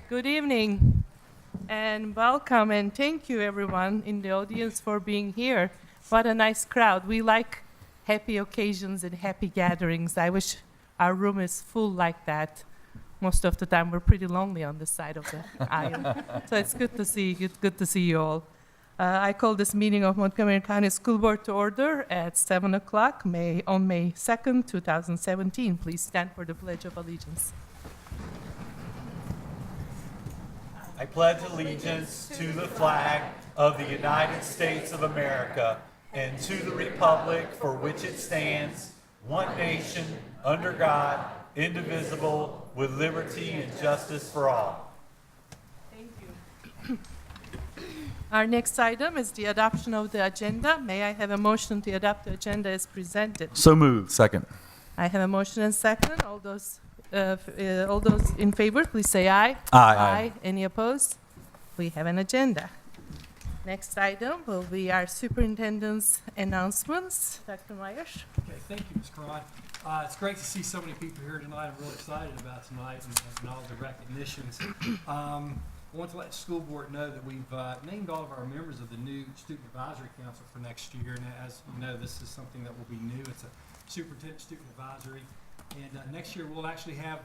Good evening and welcome and thank you everyone in the audience for being here. What a nice crowd. We like happy occasions and happy gatherings. I wish our room is full like that. Most of the time we're pretty lonely on this side of the aisle. So it's good to see you all. I call this meeting of Montgomery County School Board to order at 7 o'clock on May 2nd, 2017. Please stand for the Pledge of Allegiance. I pledge allegiance to the flag of the United States of America and to the republic for which it stands, one nation, under God, indivisible, with liberty and justice for all. Thank you. Our next item is the adoption of the agenda. May I have a motion to adopt the agenda as presented? So moved. Second. I have a motion and second. All those in favor, please say aye. Aye. Any opposed? We have an agenda. Next item will be our superintendent's announcements. Dr. Myers. Okay, thank you, Ms. Cron. It's great to see so many people here tonight. I'm really excited about tonight and all the recognitions. I want to let the school board know that we've named all of our members of the new Student Advisory Council for next year. And as you know, this is something that will be new. It's a superintendent student advisory. And next year we'll actually have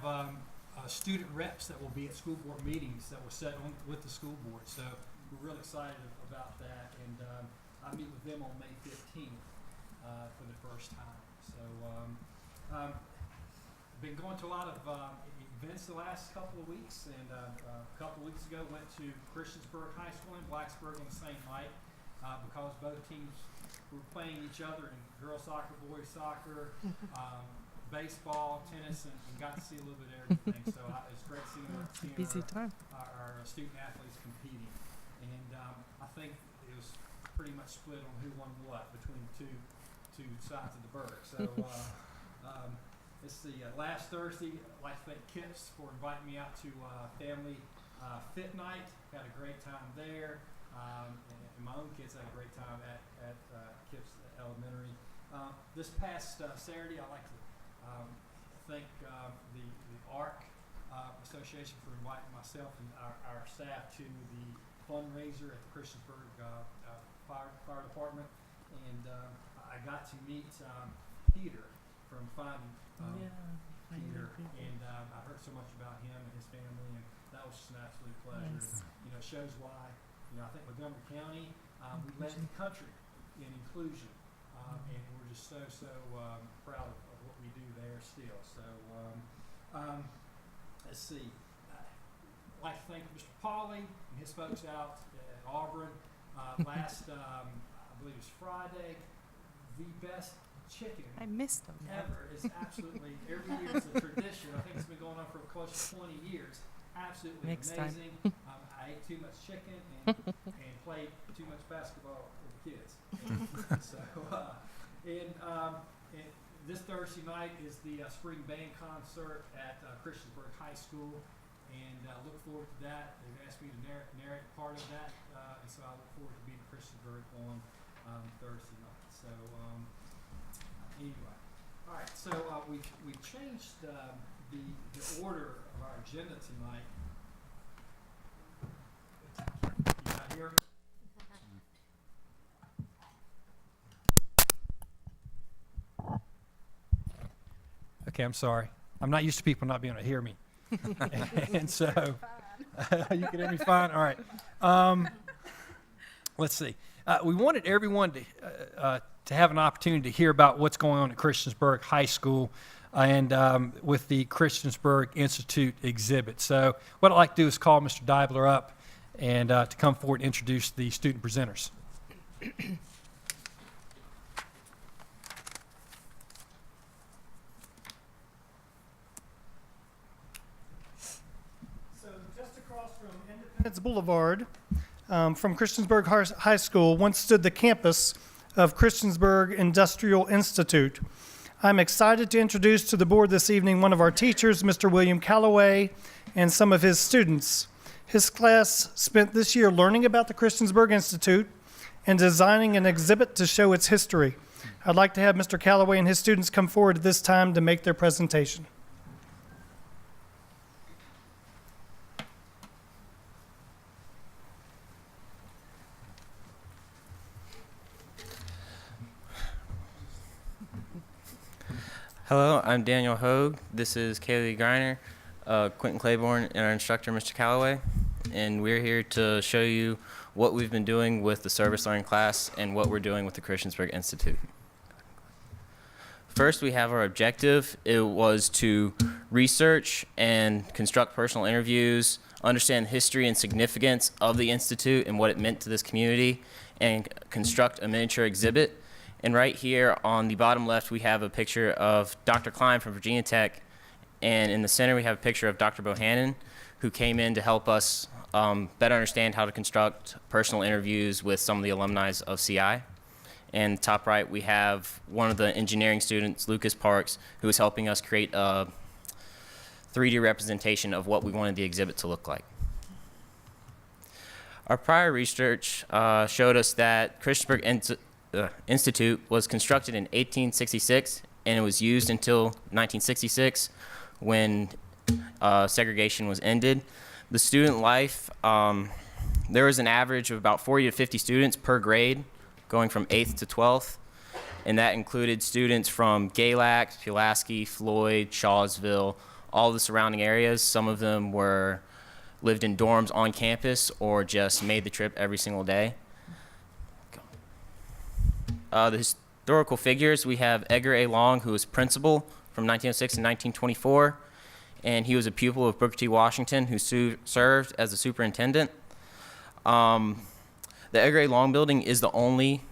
student reps that will be at school board meetings that were set on with the school board. So we're really excited about that. And I meet with them on May 15th for the first time. So been going to a lot of events the last couple of weeks, and a couple of weeks ago went to Christiansburg High School in Blacksburg and St. Mike because both teams were playing each other in girls soccer, boys soccer, baseball, tennis, and got to see a little bit of everything. So it's great seeing our student athletes competing. And I think it was pretty much split on who won what between the two sides of the burg. So let's see, last Thursday, I'd like to thank Kips for inviting me out to family fit night. Had a great time there. And my own kids had a great time at Kips Elementary. This past Saturday, I'd like to thank the ARC Association for inviting myself and our staff to the fundraiser at the Christiansburg Fire Department. And I got to meet Peter from Finding Peter, and I heard so much about him and his family, and that was just an absolute pleasure. Nice. And, it shows why, I think Montgomery County, we led the country in inclusion, and we're just so proud of what we do there still. So let's see. I'd like to thank Mr. Pauly and his folks out at Auburn. Last, I believe it was Friday, the best chicken I missed them. ever is absolutely, every year it's a tradition. I think it's been going on for close to 20 years. Absolutely Next time. amazing. I ate too much chicken and played too much basketball with the kids. And this Thursday night is the spring band concert at Christiansburg High School, and I look forward to that. They've asked me to narrate part of that, and so I look forward to being at Christiansburg on Thursday night. So anyway, all right. So we changed the order of our agenda tonight. You got here? Okay, I'm sorry. I'm not used to people not being able to hear me. And so, you can hear me fine? All right. Let's see. We wanted everyone to have an opportunity to hear about what's going on at Christiansburg High School and with the Christiansburg Institute exhibit. So what I'd like to do is call Mr. Deibler up and to come forward and introduce the student presenters. Independence Boulevard from Christiansburg High School once stood the campus of Christiansburg Industrial Institute. I'm excited to introduce to the board this evening one of our teachers, Mr. William Calloway, and some of his students. His class spent this year learning about the Christiansburg Institute and designing an exhibit to show its history. I'd like to have Mr. Calloway and his students come forward at this time to make their presentation. Hello, I'm Daniel Hogue. This is Kaylee Griner, Quentin Claiborne, and our instructor, Mr. Calloway. And we're here to show you what we've been doing with the service learning class and what we're doing with the Christiansburg Institute. First, we have our objective. It was to research and construct personal interviews, understand the history and significance of the Institute and what it meant to this community, and construct a miniature exhibit. And right here on the bottom left, we have a picture of Dr. Klein from Virginia Tech. And in the center, we have a picture of Dr. Bohannon, who came in to help us better understand how to construct personal interviews with some of the alumni of CI. And top right, we have one of the engineering students, Lucas Parks, who is helping us create a 3D representation of what we wanted the exhibit to look like. Our prior research showed us that Christiansburg Institute was constructed in 1866, and it was used until 1966 when segregation was ended. The student life, there was an average of about 40 to 50 students per grade going from 8th to 12th, and that included students from Galax, Pulaski, Floyd, Shawsville, all the surrounding areas. Some of them lived in dorms on campus or just made the trip every single day. The historical figures, we have Edgar A. Long, who was principal from 1906 to 1924, and he was a pupil of Booker T. Washington, who served as a superintendent. The Edgar A. Long building is the only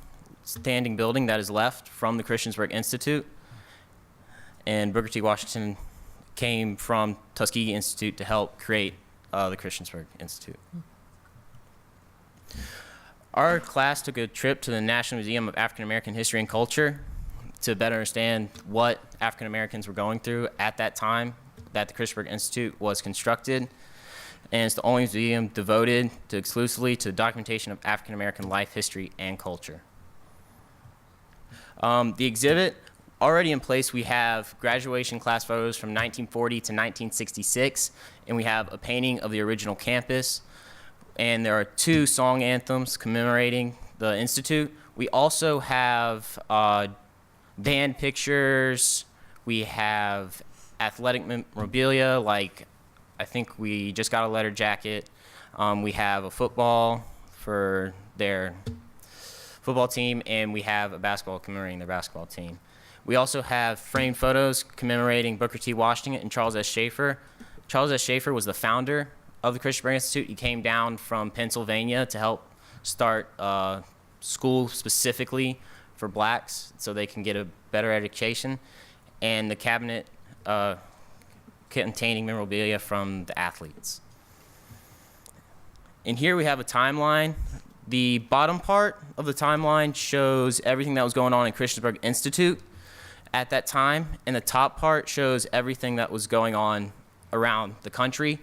standing building that is left from the Christiansburg Institute, and Booker T. Washington came from Tuskegee Institute to help create the Christiansburg Institute. Our class took a trip to the National Museum of African American History and Culture to better understand what African Americans were going through at that time that the Christiansburg Institute was constructed. And it's the only museum devoted exclusively to the documentation of African American life, history, and culture. The exhibit, already in place, we have graduation class photos from 1940 to 1966, and we have a painting of the original campus. And there are 2 song anthems commemorating the Institute. We also have band pictures. We have athletic memorabilia, like I think we just got a letter jacket. We have a football for their football team, and we have a basketball commemorating their basketball team. We also have framed photos commemorating Booker T. Washington and Charles S. Schaefer. Charles S. Schaefer was the founder of the Christiansburg Institute. He came down from Pennsylvania to help start school specifically for blacks so they can get a better education, and the cabinet containing memorabilia from the athletes. And here we have a timeline. The bottom part of the timeline shows everything that was going on in Christiansburg Institute at that time, and the top part shows everything that was going on around the country.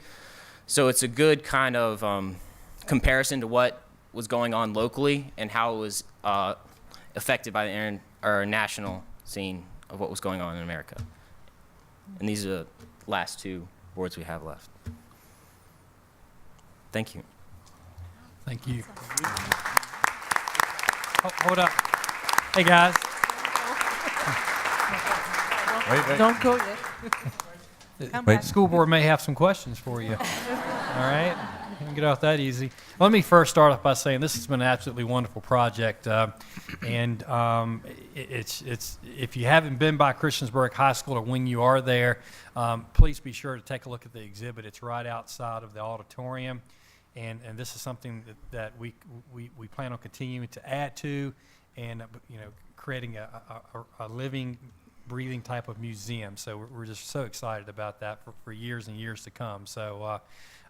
So it's a good kind of comparison to what was going on locally and how it was affected by the national scene of what was going on in America. And these are the last 2 boards we have left. Thank you. Thank you. Hold up. Hey, guys. Wait. Don't go yet. Come The back. school board may have some questions for you. All right? You can get off that easy. Let me first start off by saying this has been an absolutely wonderful project. And it's if you haven't been by Christiansburg High School or when you are there, please be sure to take a look at the exhibit. It's right outside of the auditorium. And this is something that we plan on continuing to add to and, creating a living, breathing type of museum. So we're just so excited about that for years and years to come. So,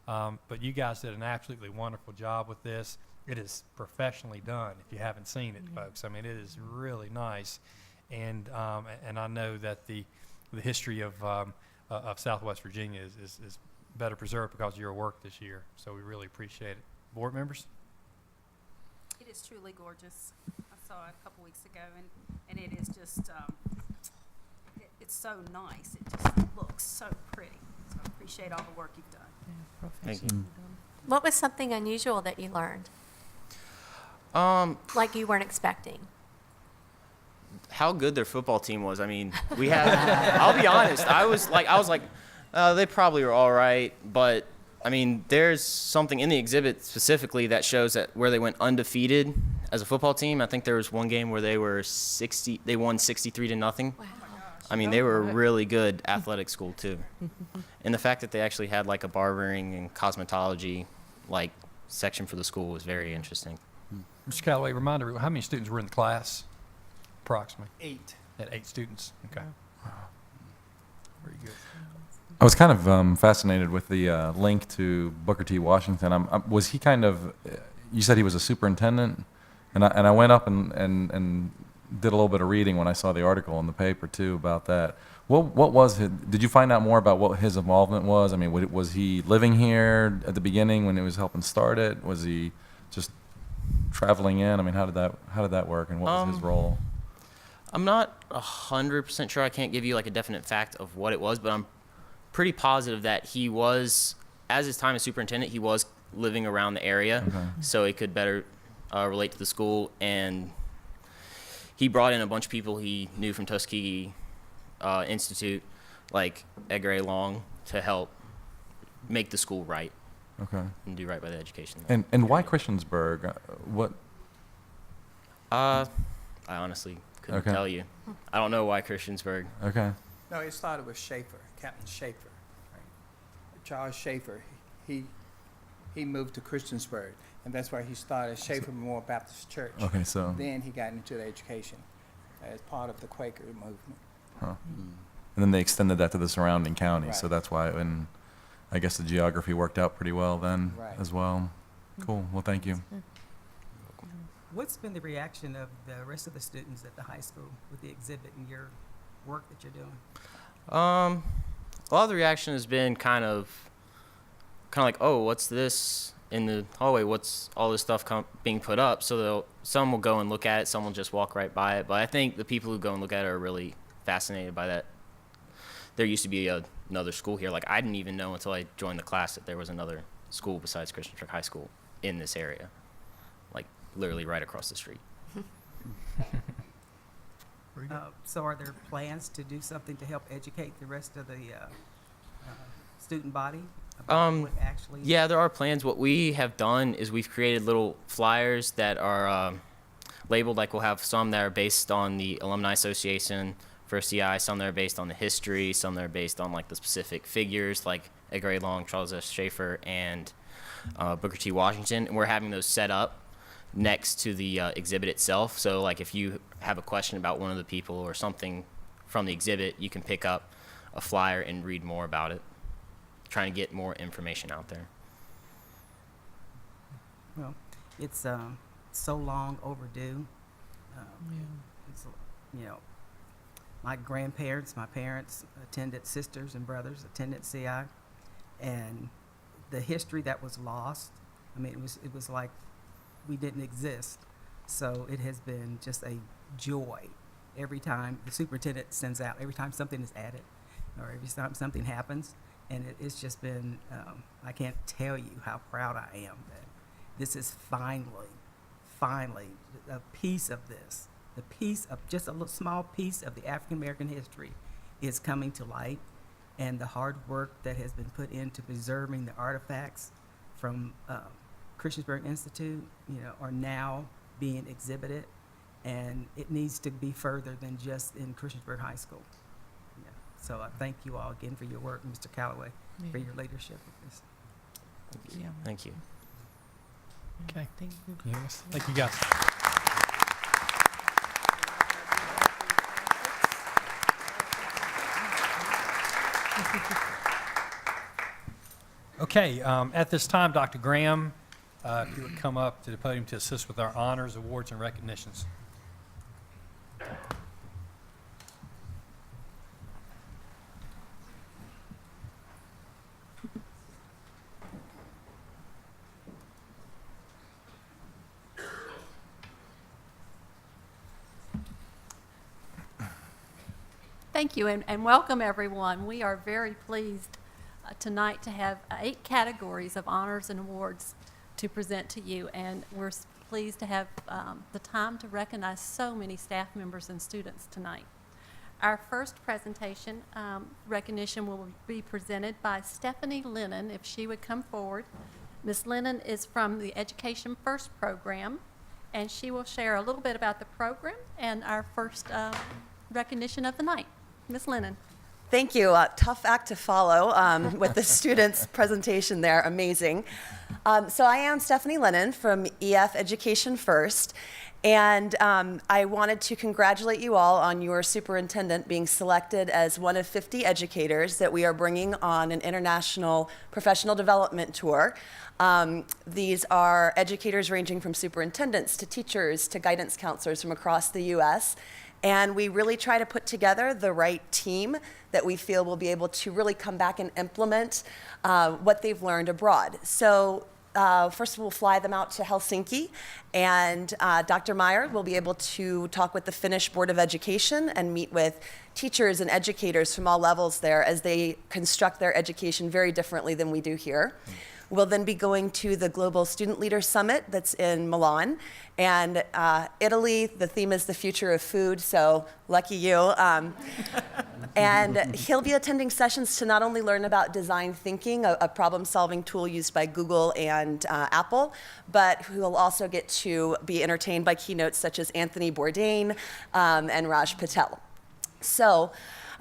but you guys did an absolutely wonderful job with this. It is professionally done. If you haven't seen it, folks, I mean, it is really nice. And I know that the history of Southwest Virginia is better preserved because of your work this year. So we really appreciate it. Board members? It is truly gorgeous. I saw it a couple weeks ago, and it is just, it's so nice. It just looks so pretty. So I appreciate all the work you've done. Thank you. What was something unusual that you learned? Like you weren't expecting? how good their football team was. I mean, we had, I'll be honest, I was like, they probably were all right, but I mean, there's something in the exhibit specifically that shows that where they went undefeated as a football team. I think there was one game where they won 63-0. Wow. I mean, they were a really good athletic school too. And the fact that they actually had like a barbering and cosmetology like section for the school was very interesting. Mr. Calloway, remind everyone, how many students were in the class, approximately? 8. At 8 students, okay. Very good. I was kind of fascinated with the link to Booker T. Washington. Was he kind of? You said he was a superintendent, and I went up and did a little bit of reading when I saw the article in the paper too about that. What was his? Did you find out more about what his involvement was? I mean, was he living here at the beginning when it was helping start it? Was he just traveling in? I mean, how did that work, and what was his role? I'm not 100% sure. I can't give you like a definite fact of what it was, but I'm pretty positive that he was, as his time as superintendent, he was living around the area, so he could better relate to the school. And he brought in a bunch of people he knew from Tuskegee Institute, like Edgar A. Long, to help make the school right. Okay. And do right by the education. And why Christiansburg? What? I honestly couldn't tell you. I don't know why Christiansburg. Okay. No, it started with Schaefer, Captain Schaefer. Right? Charles Schaefer, he moved to Christiansburg, and that's where he started Schaefer Memorial Baptist Church. Okay, so. Then he got into the education as part of the Quaker movement. Huh. And then they extended that to the surrounding counties, so Right. that's why. And I guess the geography worked out pretty well then, Right. as well. Cool. Well, thank you. What's been the reaction of the rest of the students at the high school with the exhibit and your work that you're doing? A lot of the reaction has been kind of like, oh, what's this in the hallway? What's all this stuff being put up? So some will go and look at it, some will just walk right by it. But I think the people who go and look at it are really fascinated by that. There used to be another school here. Like, I didn't even know until I joined the class that there was another school besides Christiansburg High School in this area, like literally right across the street. So are there plans to do something to help educate the rest of the student body about what actually? Yeah, there are plans. What we have done is we've created little flyers that are labeled, like we'll have some that are based on the Alumni Association for CI, some that are based on the history, some that are based on like the specific figures like Edgar A. Long, Charles S. Schaefer, and Booker T. Washington. And we're having those set up next to the exhibit itself. So like if you have a question about one of the people or something from the exhibit, you can pick up a flyer and read more about it, trying to get more information out there. Well, it's so long overdue. It's, you know, my grandparents, my parents attended, sisters and brothers attended CI, and the history that was lost, I mean, it was like we didn't exist. So it has been just a joy every time the superintendent sends out, every time something is added, or every time something happens. And it's just been, I can't tell you how proud I am that this is finally a piece of this. The piece of, just a little small piece of the African American history is coming to light, and the hard work that has been put into preserving the artifacts from Christiansburg Institute, you know, are now being exhibited, and it needs to be further than just in Christiansburg High School. Yeah. So I thank you all again for your work, Mr. Calloway, for your leadership of this. Yeah. Thank you. Okay. Thank you. Yes. Thank you, guys. Okay, at this time, Dr. Graham, if you would come up to the podium to assist with our honors, awards, and recognitions. Thank you, and welcome everyone. We are very pleased tonight to have 8 categories of honors and awards to present to you, and we're pleased to have the time to recognize so many staff members and students tonight. Our first presentation recognition will be presented by Stephanie Lennon, if she would come forward. Ms. Lennon is from the Education First program, and she will share a little bit about the program and our first recognition of the night. Ms. Lennon. Thank you. Tough act to follow with the students' presentation there. Amazing. So I am Stephanie Lennon from EF Education First, and I wanted to congratulate you all on your superintendent being selected as one of 50 educators that we are bringing on an international professional development tour. These are educators ranging from superintendents to teachers to guidance counselors from across the U.S., and we really try to put together the right team that we feel will be able to really come back and implement what they've learned abroad. So first we'll fly them out to Helsinki, and Dr. Meyer will be able to talk with the Finnish Board of Education and meet with teachers and educators from all levels there as they construct their education very differently than we do here. We'll then be going to the Global Student Leader Summit that's in Milan. And Italy, the theme is the future of food, so lucky you. And he'll be attending sessions to not only learn about design thinking, a problem-solving tool used by Google and Apple, but he'll also get to be entertained by keynotes such as Anthony Bourdain and Raj Patel. So,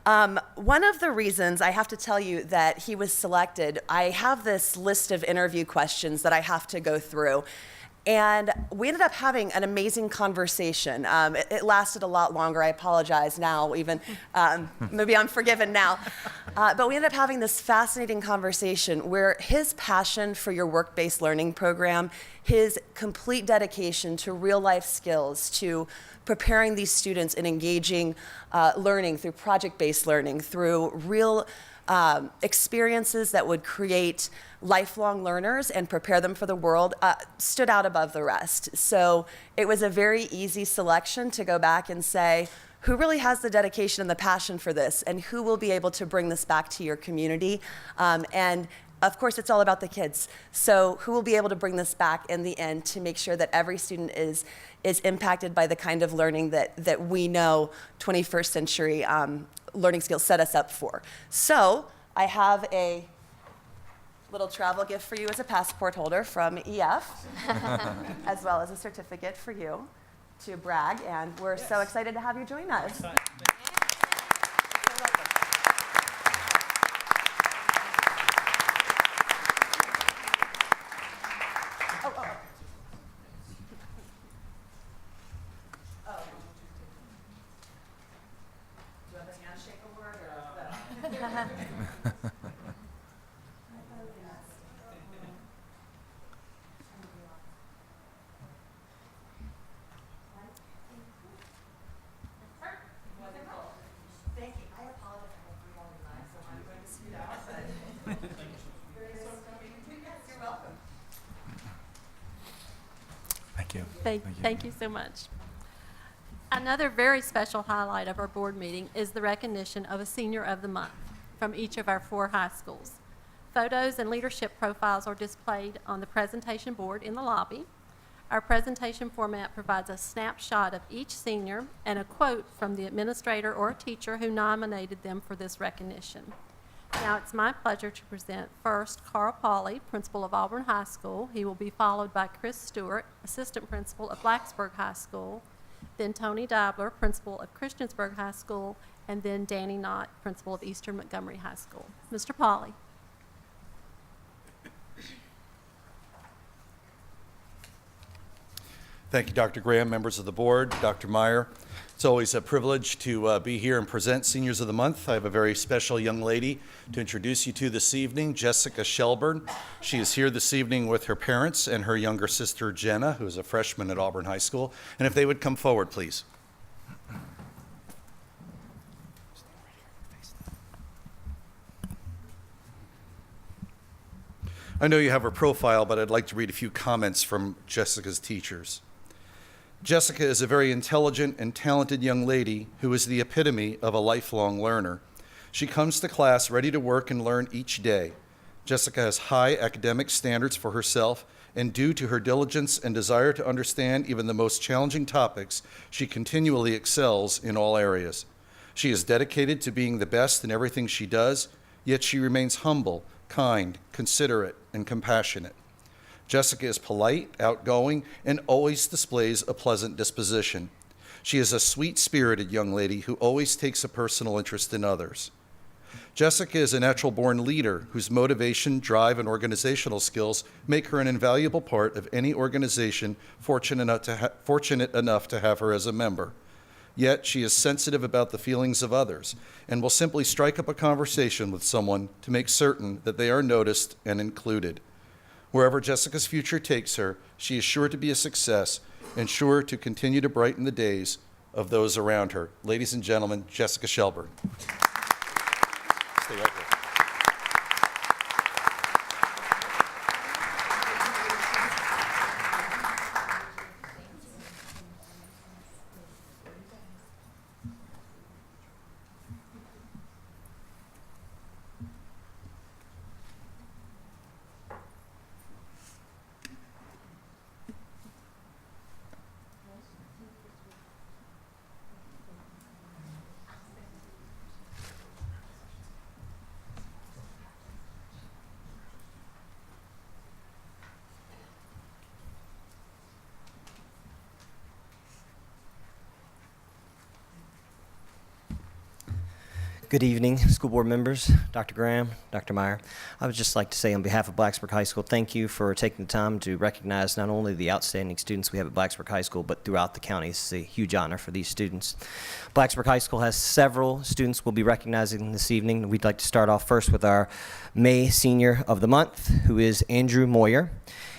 one of the reasons I have to tell you that he was selected, I have this list of interview questions that I have to go through. And we ended up having an amazing conversation. It lasted a lot longer. I apologize now, even. Maybe I'm forgiven now. But we ended up having this fascinating conversation where his passion for your work-based learning program, his complete dedication to real-life skills, to preparing these students and engaging learning through project-based learning, through real experiences that would create lifelong learners and prepare them for the world, stood out above the rest. So it was a very easy selection to go back and say, who really has the dedication and the passion for this, and who will be able to bring this back to your community? And of course, it's all about the kids. So who will be able to bring this back in the end to make sure that every student is impacted by the kind of learning that we know 21st century learning skills set us up for. So I have a little travel gift for you as a passport holder from EF, as well as a certificate for you to brag, and we're so excited to have you join us. Thank you so much. Another very special highlight of our board meeting is the recognition of a Senior of the Month from each of our 4 high schools. Photos and leadership profiles are displayed on the presentation board in the lobby. Our presentation format provides a snapshot of each senior and a quote from the administrator or a teacher who nominated them for this recognition. Now it's my pleasure to present first Carl Pauley, principal of Auburn High School. He will be followed by Chris Stewart, assistant principal of Blacksburg High School, then Tony Dabler, principal of Christiansburg High School, and then Danny Knott, principal of Eastern Montgomery High School. Mr. Pauley. Thank you, Dr. Graham, members of the board, Dr. Meyer. It's always a privilege to be here and present Seniors of the Month. I have a very special young lady to introduce you to this evening, Jessica Shelburne. She is here this evening with her parents and her younger sister, Jenna, who is a freshman at Auburn High School. And if they would come forward, please. I know you have her profile, but I'd like to read a few comments from Jessica's teachers. Jessica is a very intelligent and talented young lady who is the epitome of a lifelong learner. She comes to class ready to work and learn each day. Jessica has high academic standards for herself, and due to her diligence and desire to understand even the most challenging topics, she continually excels in all areas. She is dedicated to being the best in everything she does, yet she remains humble, kind, considerate, and compassionate. Jessica is polite, outgoing, and always displays a pleasant disposition. She is a sweet-spirited young lady who always takes a personal interest in others. Jessica is a natural-born leader whose motivation, drive, and organizational skills make her an invaluable part of any organization fortunate enough to have her as a member. Yet she is sensitive about the feelings of others and will simply strike up a conversation with someone to make certain that they are noticed and included. Wherever Jessica's future takes her, she is sure to be a success and sure to continue to brighten the days of those around her. Ladies and gentlemen, Jessica Shelburne. Stay right there. Good evening, school board members, Dr. Graham, Dr. Meyer. I would just like to say on behalf of Blacksburg High School, thank you for taking the time to recognize not only the outstanding students we have at Blacksburg High School, but throughout the county. It's a huge honor for these students. Blacksburg High School has several students we'll be recognizing this evening. We'd like to start off first with our May Senior of the Month, who is Andrew Moyer.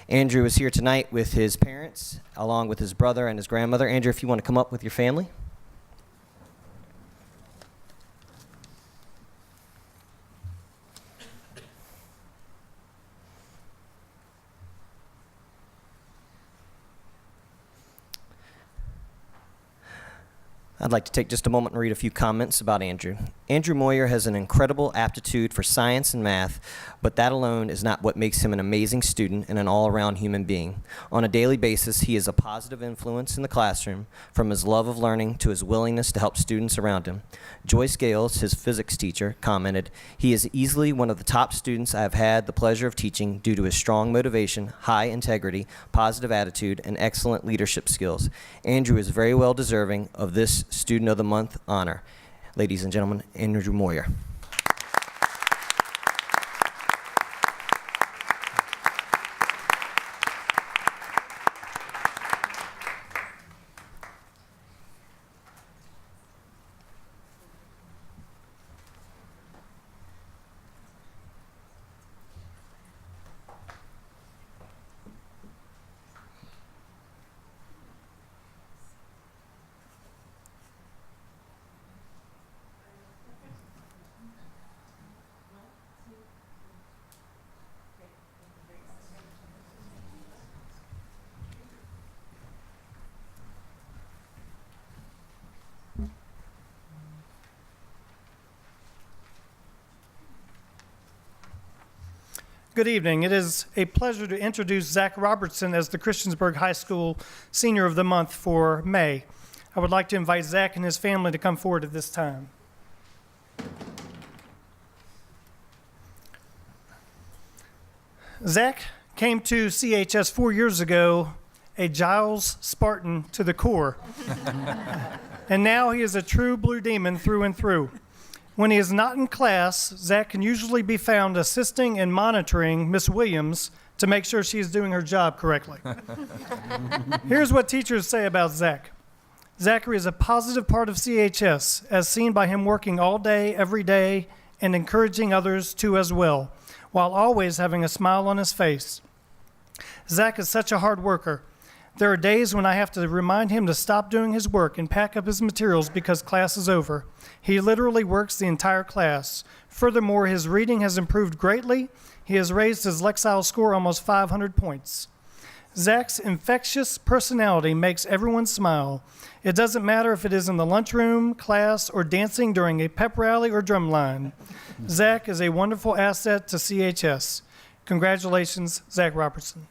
Andrew is here tonight with his parents, along with his brother and his grandmother. Andrew, if you want to come up with your family. I'd like to take just a moment and read a few comments about Andrew. Andrew Moyer has an incredible aptitude for science and math, but that alone is not what makes him an amazing student and an all-around human being. On a daily basis, he is a positive influence in the classroom, from his love of learning to his willingness to help students around him. Joyce Gales, his physics teacher, commented, "He is easily one of the top students I have had the pleasure of teaching due to his strong motivation, high integrity, positive attitude, and excellent leadership skills. Andrew is very well deserving of this Student of the Month honor." Ladies and gentlemen, Andrew Moyer. Good evening. It is a pleasure to introduce Zach Robertson as the Christiansburg High School Senior of the Month for May. I would like to invite Zach and his family to come forward at this time. Zach came to CHS 4 years ago, a Giles Spartan to the core. And now he is a true blue demon through and through. When he is not in class, Zach can usually be found assisting and monitoring Miss Williams to make sure she is doing her job correctly. Here's what teachers say about Zach. Zachary is a positive part of CHS, as seen by him working all day, every day, and encouraging others to as well, while always having a smile on his face. Zach is such a hard worker. There are days when I have to remind him to stop doing his work and pack up his materials because class is over. He literally works the entire class. Furthermore, his reading has improved greatly. He has raised his Lexile score almost 500 points. Zach's infectious personality makes everyone smile. It doesn't matter if it is in the lunchroom, class, or dancing during a pep rally or drumline. Zach is a wonderful asset to CHS. Congratulations, Zach Robertson.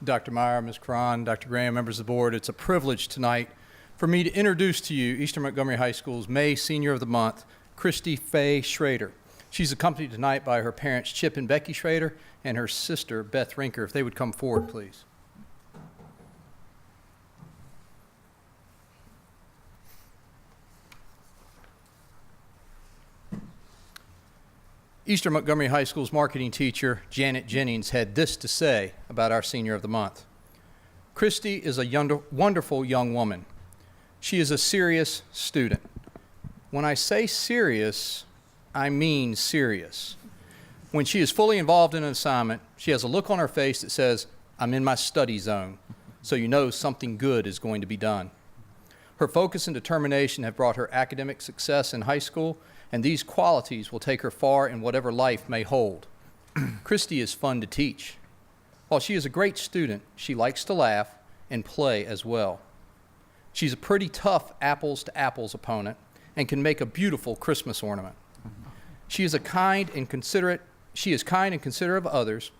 Dr. Meyer, Ms. Cron, Dr. Graham, members of the board, it's a privilege tonight for me to introduce to you Eastern Montgomery High School's May Senior of the Month, Christy Faye Schrader. She's accompanied tonight by her parents, Chip and Becky Schrader, and her sister, Beth Rinker. If they would come forward, please. Eastern Montgomery High School's marketing teacher, Janet Jennings, had this to say about our Senior of the Month. Christy is a wonderful young woman. She is a serious student. When I say serious, I mean serious. When she is fully involved in an assignment, she has a look on her face that says, "I'm in my study zone," so you know something good is going to be done. Her focus and determination have brought her academic success in high school, and these qualities will take her far in whatever life may hold. Christy is fun to teach. While she is a great student, she likes to laugh and play as well. She's a pretty tough apples-to-apples opponent and can make a beautiful Christmas ornament. She is kind and considerate of others.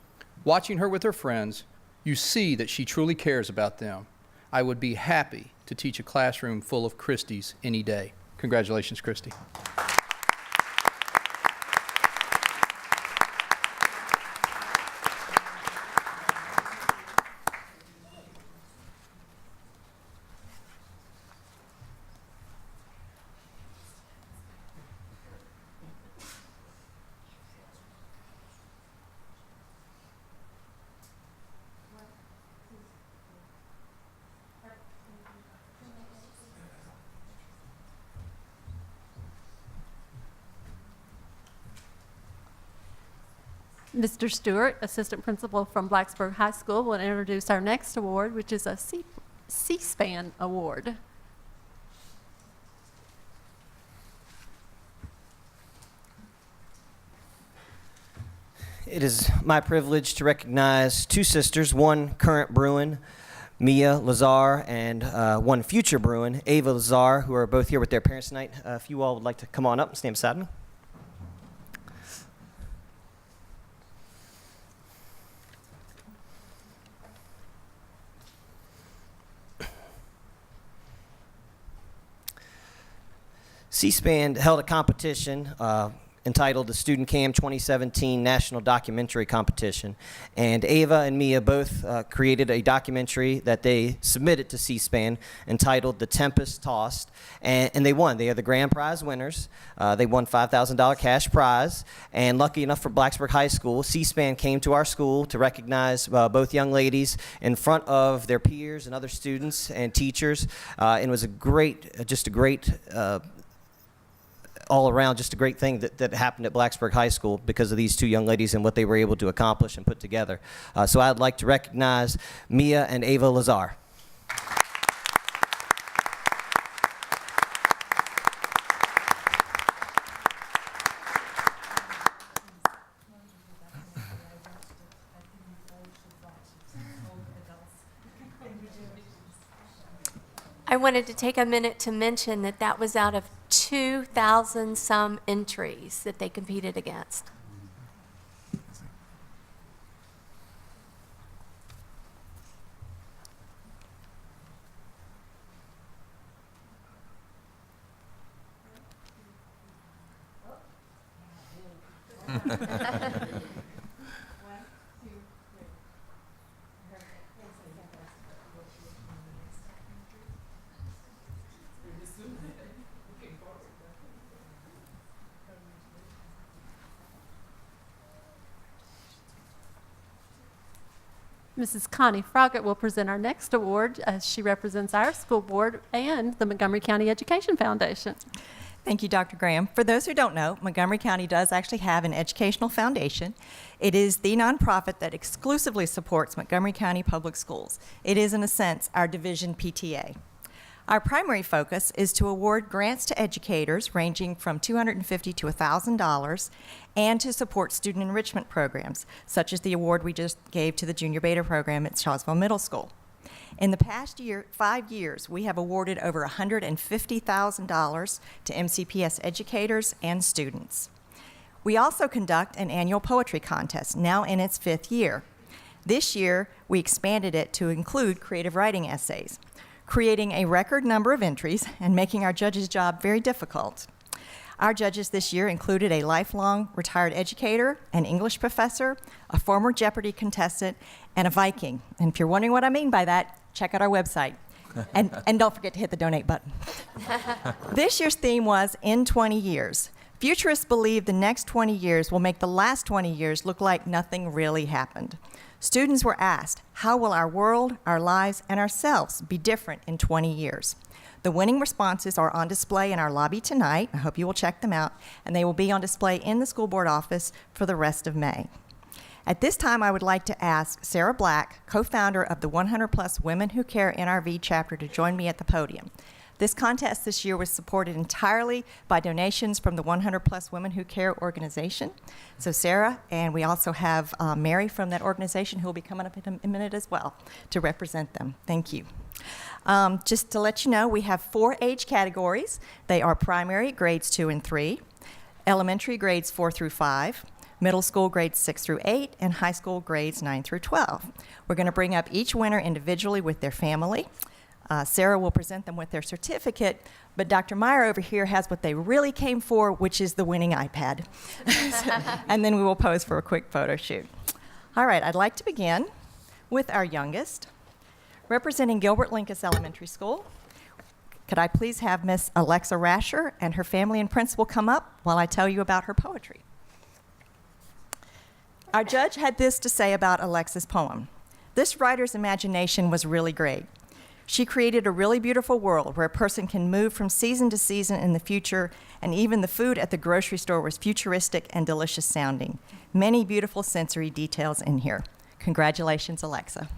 Watching her with her friends, you see that she truly cares about them. I would be happy to teach a classroom full of Christies any day. Congratulations, Christy. Mr. Stewart, Assistant Principal from Blacksburg High School, will introduce our next award, which is a C-SPAN award. It is my privilege to recognize two sisters, one current Bruin, Mia Lazar, and one future Bruin, Ava Lazar, who are both here with their parents tonight. If you all would like to come on up and stand beside me. C-SPAN held a competition entitled the Student Cam 2017 National Documentary Competition. And Ava and Mia both created a documentary that they submitted to C-SPAN entitled The Tempest Tossed. And they won. They are the grand prize winners. They won $5,000 cash prize. And lucky enough for Blacksburg High School, C-SPAN came to our school to recognize both young ladies in front of their peers and other students and teachers. And it was a great, all around, just a great thing that happened at Blacksburg High School because of these two young ladies and what they were able to accomplish and put together. So I'd like to recognize Mia and Ava Lazar. I wanted to take a minute to mention that that was out of 2,000 some entries that they competed against. Mrs. Connie Froggatt will present our next award as she represents our school board and the Montgomery County Education Foundation. Thank you, Dr. Graham. For those who don't know, Montgomery County does actually have an educational foundation. It is the nonprofit that exclusively supports Montgomery County Public Schools. It is, in a sense, our division PTA. Our primary focus is to award grants to educators ranging from $250 to $1,000 and to support student enrichment programs, such as the award we just gave to the Junior Beta program at Shawsville Middle School. In the past 5 years, we have awarded over $150,000 to MCPS educators and students. We also conduct an annual poetry contest, now in its 5th year. This year, we expanded it to include creative writing essays, creating a record number of entries and making our judges' job very difficult. Our judges this year included a lifelong retired educator, an English professor, a former Jeopardy contestant, and a Viking. And if you're wondering what I mean by that, check out our website. And don't forget to hit the donate button. This year's theme was In 20 Years. Futurists believe the next 20 years will make the last 20 years look like nothing really happened. Students were asked, how will our world, our lives, and ourselves be different in 20 years? The winning responses are on display in our lobby tonight. I hope you will check them out. And they will be on display in the school board office for the rest of May. At this time, I would like to ask Sarah Black, co-founder of the 100 Plus Women Who Care NRV chapter, to join me at the podium. This contest this year was supported entirely by donations from the 100 Plus Women Who Care organization. So Sarah, and we also have Mary from that organization who will be coming up in a minute as well to represent them. Thank you. Just to let you know, we have 4 age categories. They are primary, grades 2 and 3, elementary, grades 4 through 5, middle school, grades 6 through 8, and high school, grades 9 through 12. We're going to bring up each winner individually with their family. Sarah will present them with their certificate, but Dr. Meyer over here has what they really came for, which is the winning iPad. And then we will pose for a quick photo shoot. All right, I'd like to begin with our youngest. Representing Gilbert Lincoln Elementary School, could I please have Miss Alexa Rasher and her family and principal come up while I tell you about her poetry. Our judge had this to say about Alexa's poem. This writer's imagination was really great. She created a really beautiful world where a person can move from season to season in the future, and even the food at the grocery store was futuristic and delicious sounding. Many beautiful sensory details in here. Congratulations, Alexa.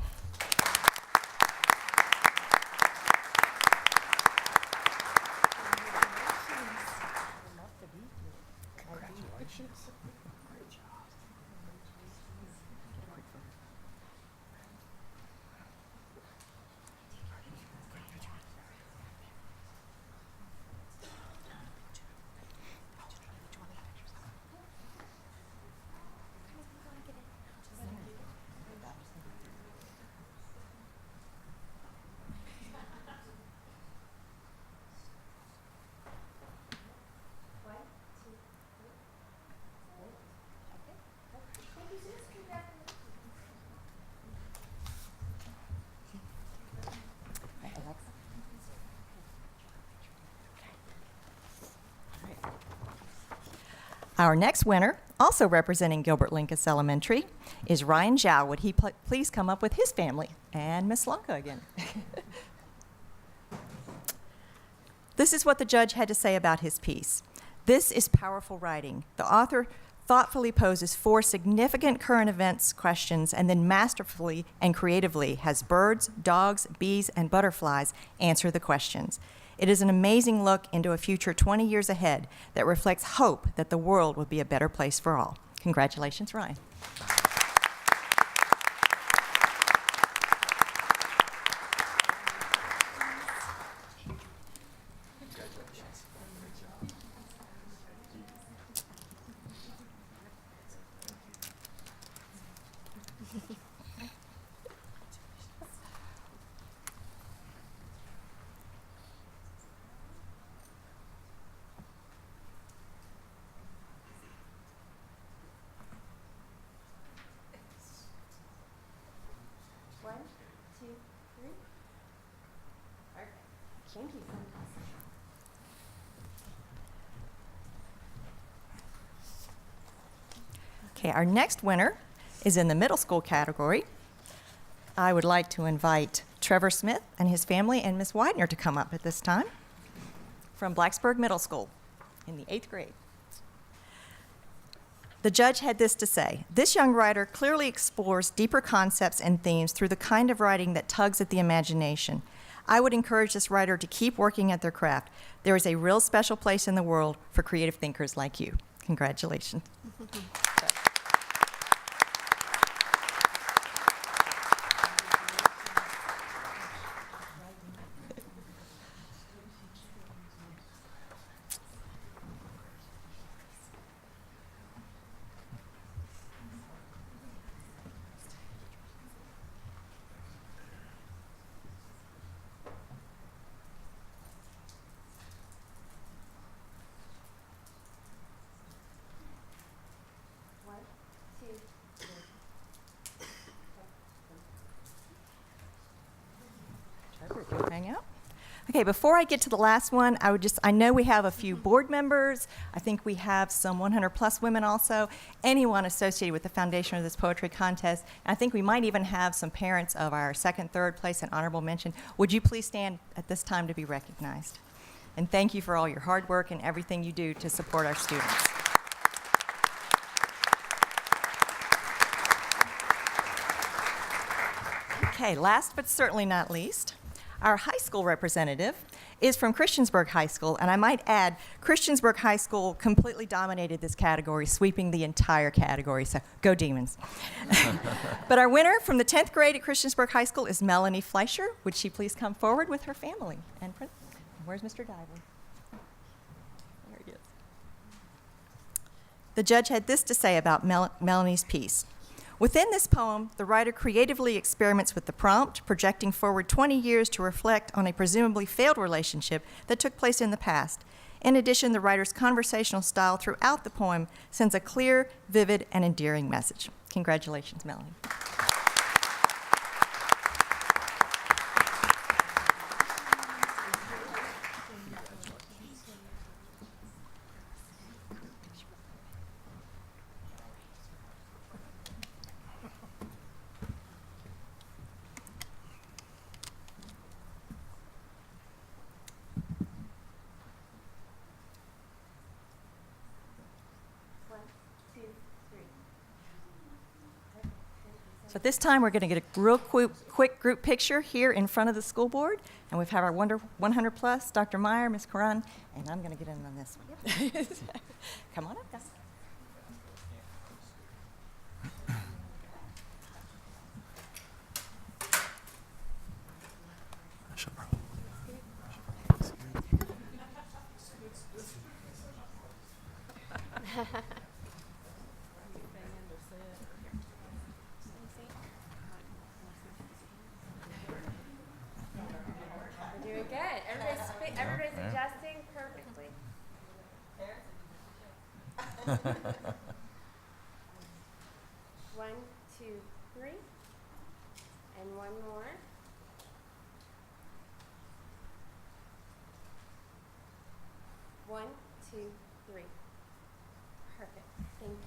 Our next winner, also representing Gilbert Lincoln Elementary, is Ryan Zhao. Would he please come up with his family? And Miss Lanka again. This is what the judge had to say about his piece. This is powerful writing. The author thoughtfully poses 4 significant current events questions and then masterfully and creatively has birds, dogs, bees, and butterflies answer the questions. It is an amazing look into a future 20 years ahead that reflects hope that the world will be a better place for all. Congratulations, Ryan. Okay, our next winner is in the middle school category. I would like to invite Trevor Smith and his family and Ms. Widener to come up at this time from Blacksburg Middle School in the 8th grade. The judge had this to say: "This young writer clearly explores deeper concepts and themes through the kind of writing that tugs at the imagination. I would encourage this writer to keep working at their craft. There is a real special place in the world for creative thinkers like you." Congratulations. Hang out. Okay, before I get to the last one, I know we have a few board members. I think we have some 100 plus women also, anyone associated with the foundation of this poetry contest. And I think we might even have some parents of our second, third place and honorable mention. Would you please stand at this time to be recognized? And thank you for all your hard work and everything you do to support our students. Okay, last but certainly not least, our high school representative is from Christiansburg High School, and I might add, Christiansburg High School completely dominated this category, sweeping the entire category, so go Demons. But our winner from the 10th grade at Christiansburg High School is Melanie Fleischer. Would she please come forward with her family? And where's Mr. Diver? There he is. The judge had this to say about Melanie's piece: "Within this poem, the writer creatively experiments with the prompt, projecting forward 20 years to reflect on a presumably failed relationship that took place in the past. In addition, the writer's conversational style throughout the poem sends a clear, vivid, and endearing message." Congratulations, Melanie. So at this time, we're going to get a real quick group picture here in front of the school board. And we've had our 100 plus, Dr. Meyer, Ms. Karan, and I'm going to get in on this one. Come on up, guys. Doing good. Everybody's adjusting perfectly. One, two, three. And one more. One, two, three. Perfect. Thank you.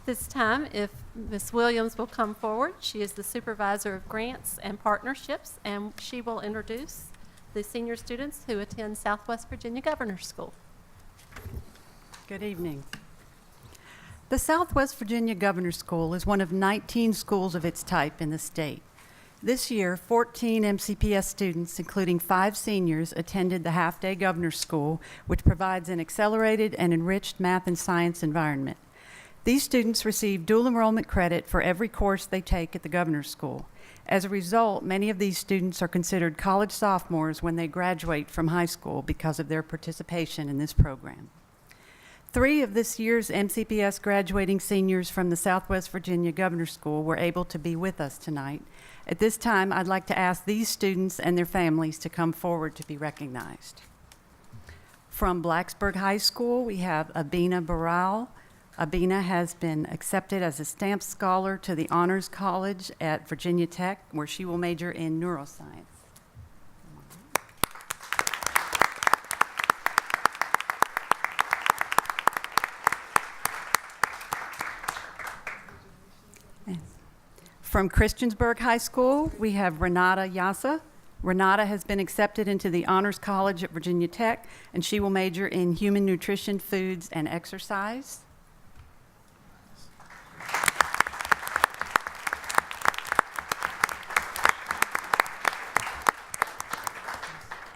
This time, if Ms. Williams will come forward, she is the supervisor of grants and partnerships, and she will introduce the senior students who attend Southwest Virginia Governor's School. Good evening. The Southwest Virginia Governor's School is one of 19 schools of its type in the state. This year, 14 MCPS students, including 5 seniors, attended the half-day Governor's School, which provides an accelerated and enriched math and science environment. These students receive dual enrollment credit for every course they take at the Governor's School. As a result, many of these students are considered college sophomores when they graduate from high school because of their participation in this program. 3 of this year's MCPS graduating seniors from the Southwest Virginia Governor's School were able to be with us tonight. At this time, I'd like to ask these students and their families to come forward to be recognized. From Blacksburg High School, we have Abina Baral, Abina has been accepted as a stamp scholar to the Honors College at Virginia Tech, where she will major in neuroscience. From Christiansburg High School, we have Renata Yasa. Renata has been accepted into the Honors College at Virginia Tech, and she will major in human nutrition, foods, and exercise.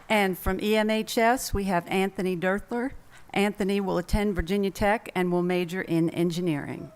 And from EMHS, we have Anthony Dirthler. Anthony will attend Virginia Tech and will major in engineering.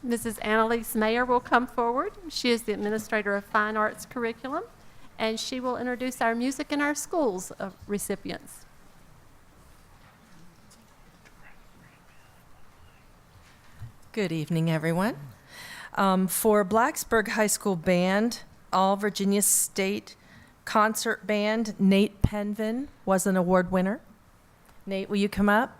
Mrs. Annalise Mayer will come forward. She is the Administrator of Fine Arts Curriculum, and she will introduce our Music in Our Schools recipients. Good evening, everyone. For Blacksburg High School Band, All Virginia State Concert Band, Nate Penvin was an award winner. Nate, will you come up?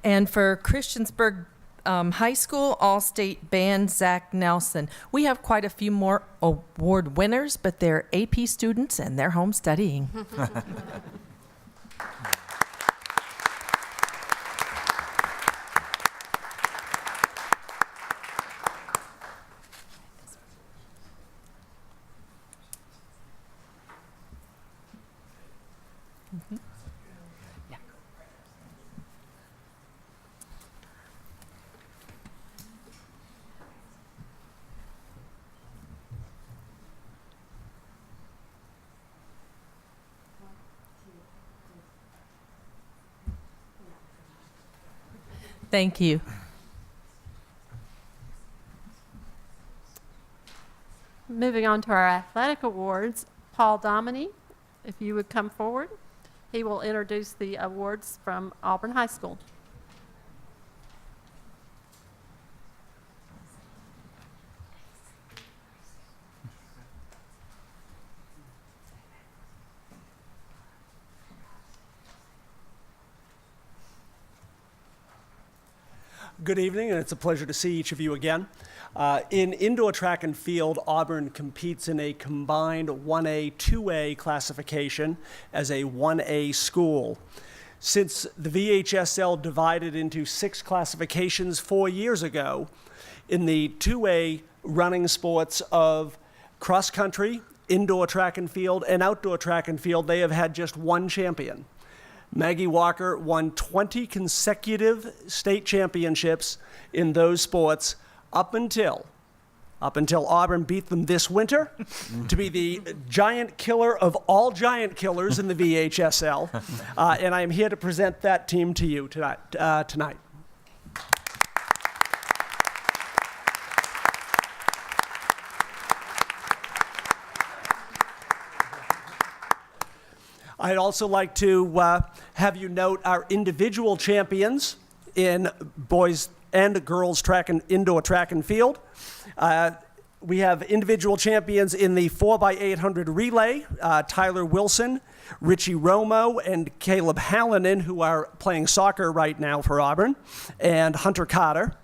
And for Christiansburg High School, All-State Band, Zach Nelson. We have quite a few more award winners, but they're AP students and they're home studying. Thank you. Moving on to our athletic awards, Paul Dominy, if you would come forward. He will introduce the awards from Auburn High School. Good evening, and it's a pleasure to see each of you again. In indoor track and field, Auburn competes in a combined 1A, 2A classification as a 1A school. Since the VHSL divided into 6 classifications 4 years ago, in the 2A running sports of cross country, indoor track and field, and outdoor track and field, they have had just one champion. Maggie Walker won 20 consecutive state championships in those sports up until Auburn beat them this winter to be the giant killer of all giant killers in the VHSL. And I am here to present that team to you tonight. I'd also like to have you note our individual champions in boys and girls indoor track and field. We have individual champions in the 4x800 relay, Tyler Wilson, Richie Romo, and Caleb Hallinan, who are playing soccer right now for Auburn, and Hunter Cotter.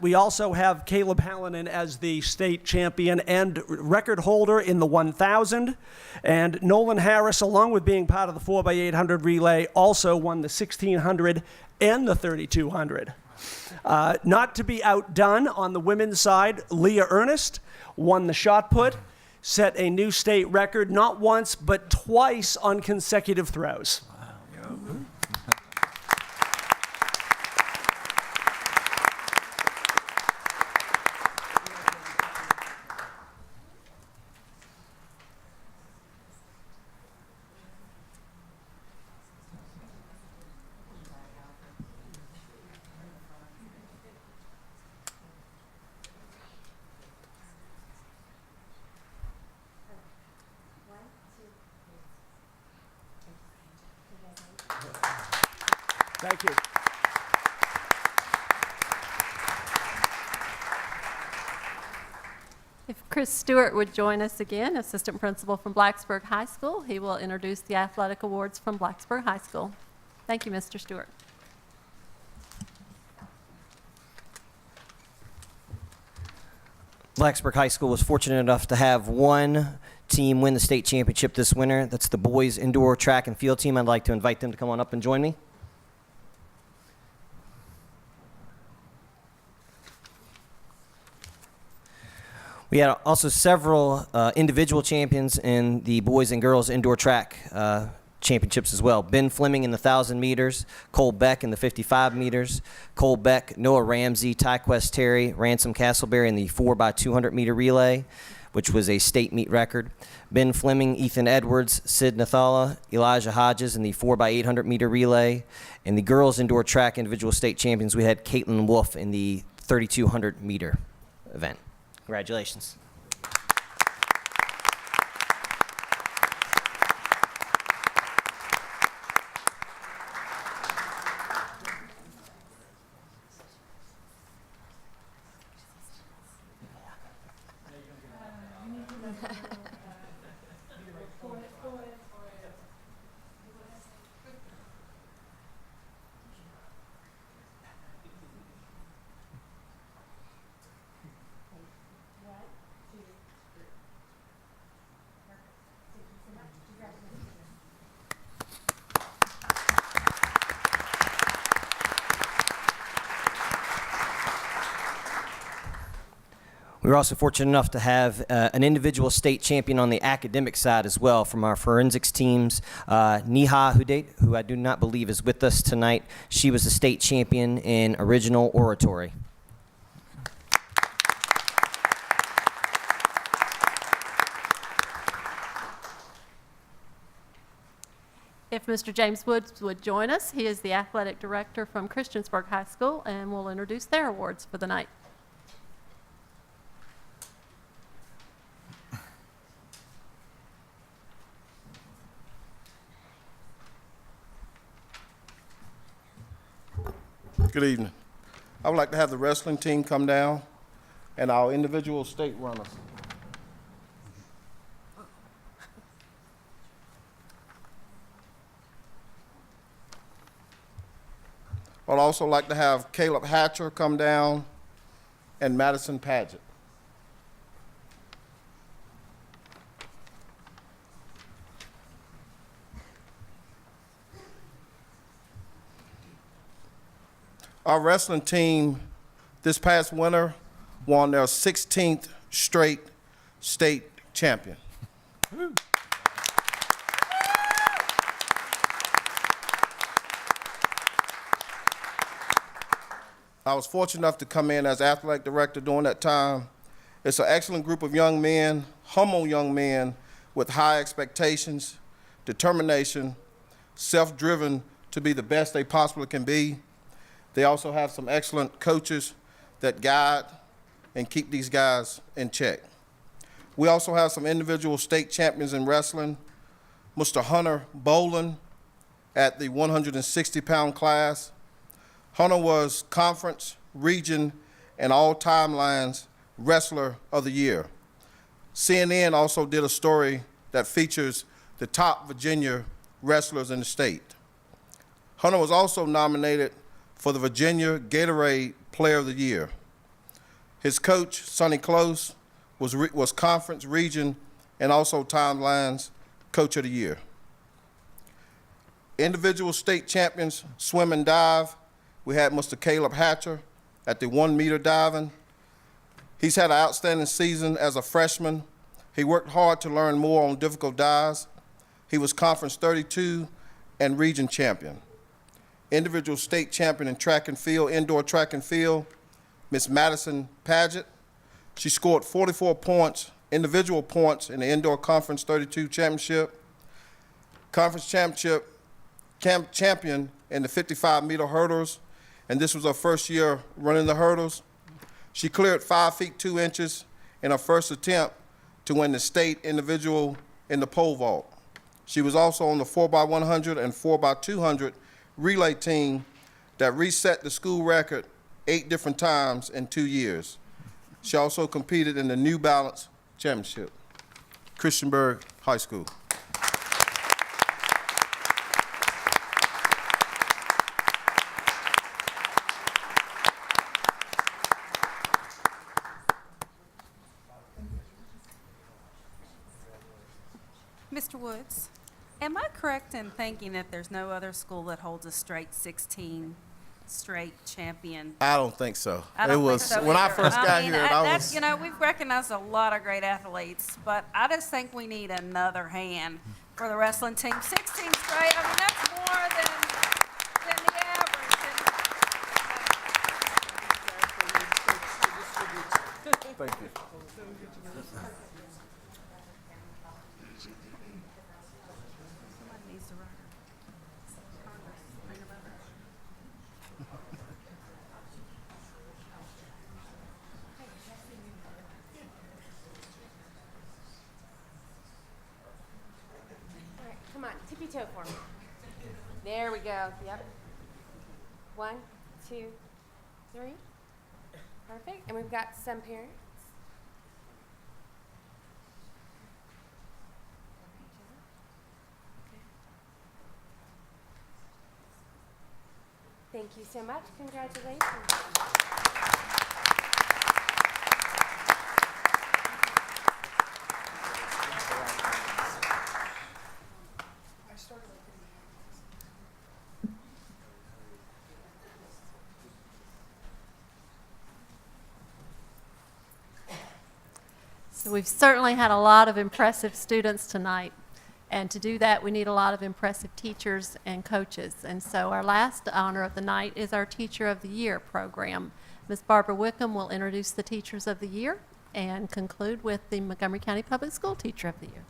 We also have Caleb Hallinan as the state champion and record holder in the 1,000. And Nolan Harris, along with being part of the 4x800 relay, also won the 1,600 and the 3,200. Not to be outdone on the women's side, Leah Ernest won the shot put, set a new state record not once but twice on consecutive throws. Thank you. If Chris Stewart would join us again, assistant principal from Blacksburg High School, he will introduce the athletic awards from Blacksburg High School. Thank you, Mr. Stewart. Blacksburg High School was fortunate enough to have one team win the state championship this winter. That's the boys indoor track and field team. I'd like to invite them to come on up and join me. We had also several individual champions in the boys and girls indoor track championships as well. Ben Fleming in the 1,000 meters, Cole Beck in the 55 meters, Cole Beck, Noah Ramsey, Tyquest Terry, Ransom Castleberry in the 4x200 meter relay, which was a state meet record. Ben Fleming, Ethan Edwards, Sid Nathala, Elijah Hodges in the 4x800 meter relay. In the girls indoor track individual state champions, we had Caitlin Wolf in the 3,200 meter event. Congratulations. We were also fortunate enough to have an individual state champion on the academic side as well from our forensics teams. Neha Hudate, who I do not believe is with us tonight. She was the state champion in original oratory. If Mr. James Woods would join us, he is the athletic director from Christiansburg High School, and will introduce their awards for the night. Good evening. I would like to have the wrestling team come down and our individual state runners. I'd also like to have Caleb Hatcher come down and Madison Paget. Our wrestling team this past winter won their 16th straight state champion. I was fortunate enough to come in as athletic director during that time. It's an excellent group of young men, humble young men with high expectations, determination, self-driven to be the best they possibly can be. They also have some excellent coaches that guide and keep these guys in check. We also have some individual state champions in wrestling. Mr. Hunter Boland at the 160-pound class. Hunter was conference, region, and all timelines Wrestler of the Year. CNN also did a story that features the top Virginia wrestlers in the state. Hunter was also nominated for the Virginia Gatorade Player of the Year. His coach, Sonny Close, was conference, region, and also timelines Coach of the Year. Individual state champions, swim and dive, we had Mr. Caleb Hatcher at the 1-meter diving. He's had an outstanding season as a freshman. He worked hard to learn more on difficult dives. He was conference 32 and region champion. Individual state champion in track and field, indoor track and field, Miss Madison Paget. She scored 44 points, individual points in the indoor conference 32 championship. Conference championship champion in the 55-meter hurdles, and this was her first year running the hurdles. She cleared 5 feet 2 inches in her first attempt to win the state individual in the pole vault. She was also on the 4x100 and 4x200 relay team that reset the school record 8 different times in 2 years. She also competed in the New Balance Championship. Christiansburg High School. Mr. Woods, am I correct in thinking that there's no other school that holds a straight 16 straight champion? I don't think so. I don't it was think so when I either. first got here. That's, you know, we've recognized a lot of great athletes, but I just think we need another hand for the wrestling team. 16 straight. I mean, that's more than the average. Thank you. Come on, tippy toe for me. There we go. Yep. 1, 2, 3. Perfect. And we've got some parents. Thank you so much. Congratulations. So we've certainly had a lot of impressive students tonight. And to do that, we need a lot of impressive teachers and coaches. And so our last honor of the night is our Teacher of the Year program. Ms. Barbara Wickham will introduce the Teachers of the Year and conclude with the Montgomery County Public School Teacher of the Year.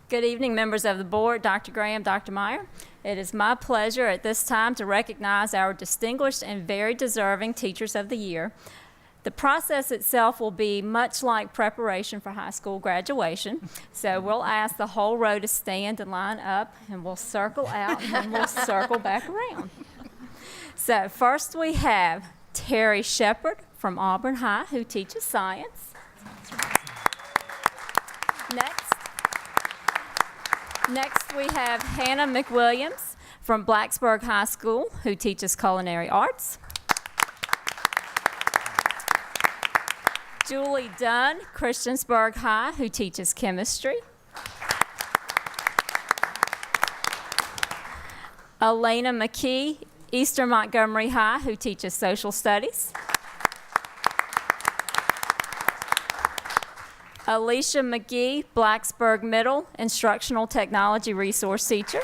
Good evening, members of the board, Dr. Graham, Dr. Meyer. It is my pleasure at this time to recognize our distinguished and very deserving Teachers of the Year. The process itself will be much like preparation for high school graduation. So we'll ask the whole row to stand and line up, and we'll circle out, and then we'll circle back around. So first we have Terry Shepard from Auburn High, who teaches science. Next we have Hannah McWilliams from Blacksburg High School, who teaches culinary arts. Julie Dunn, Christiansburg High, who teaches chemistry. Elena McKee, Eastern Montgomery High, who teaches social studies. Alicia McGee, Blacksburg Middle, instructional technology resource teacher.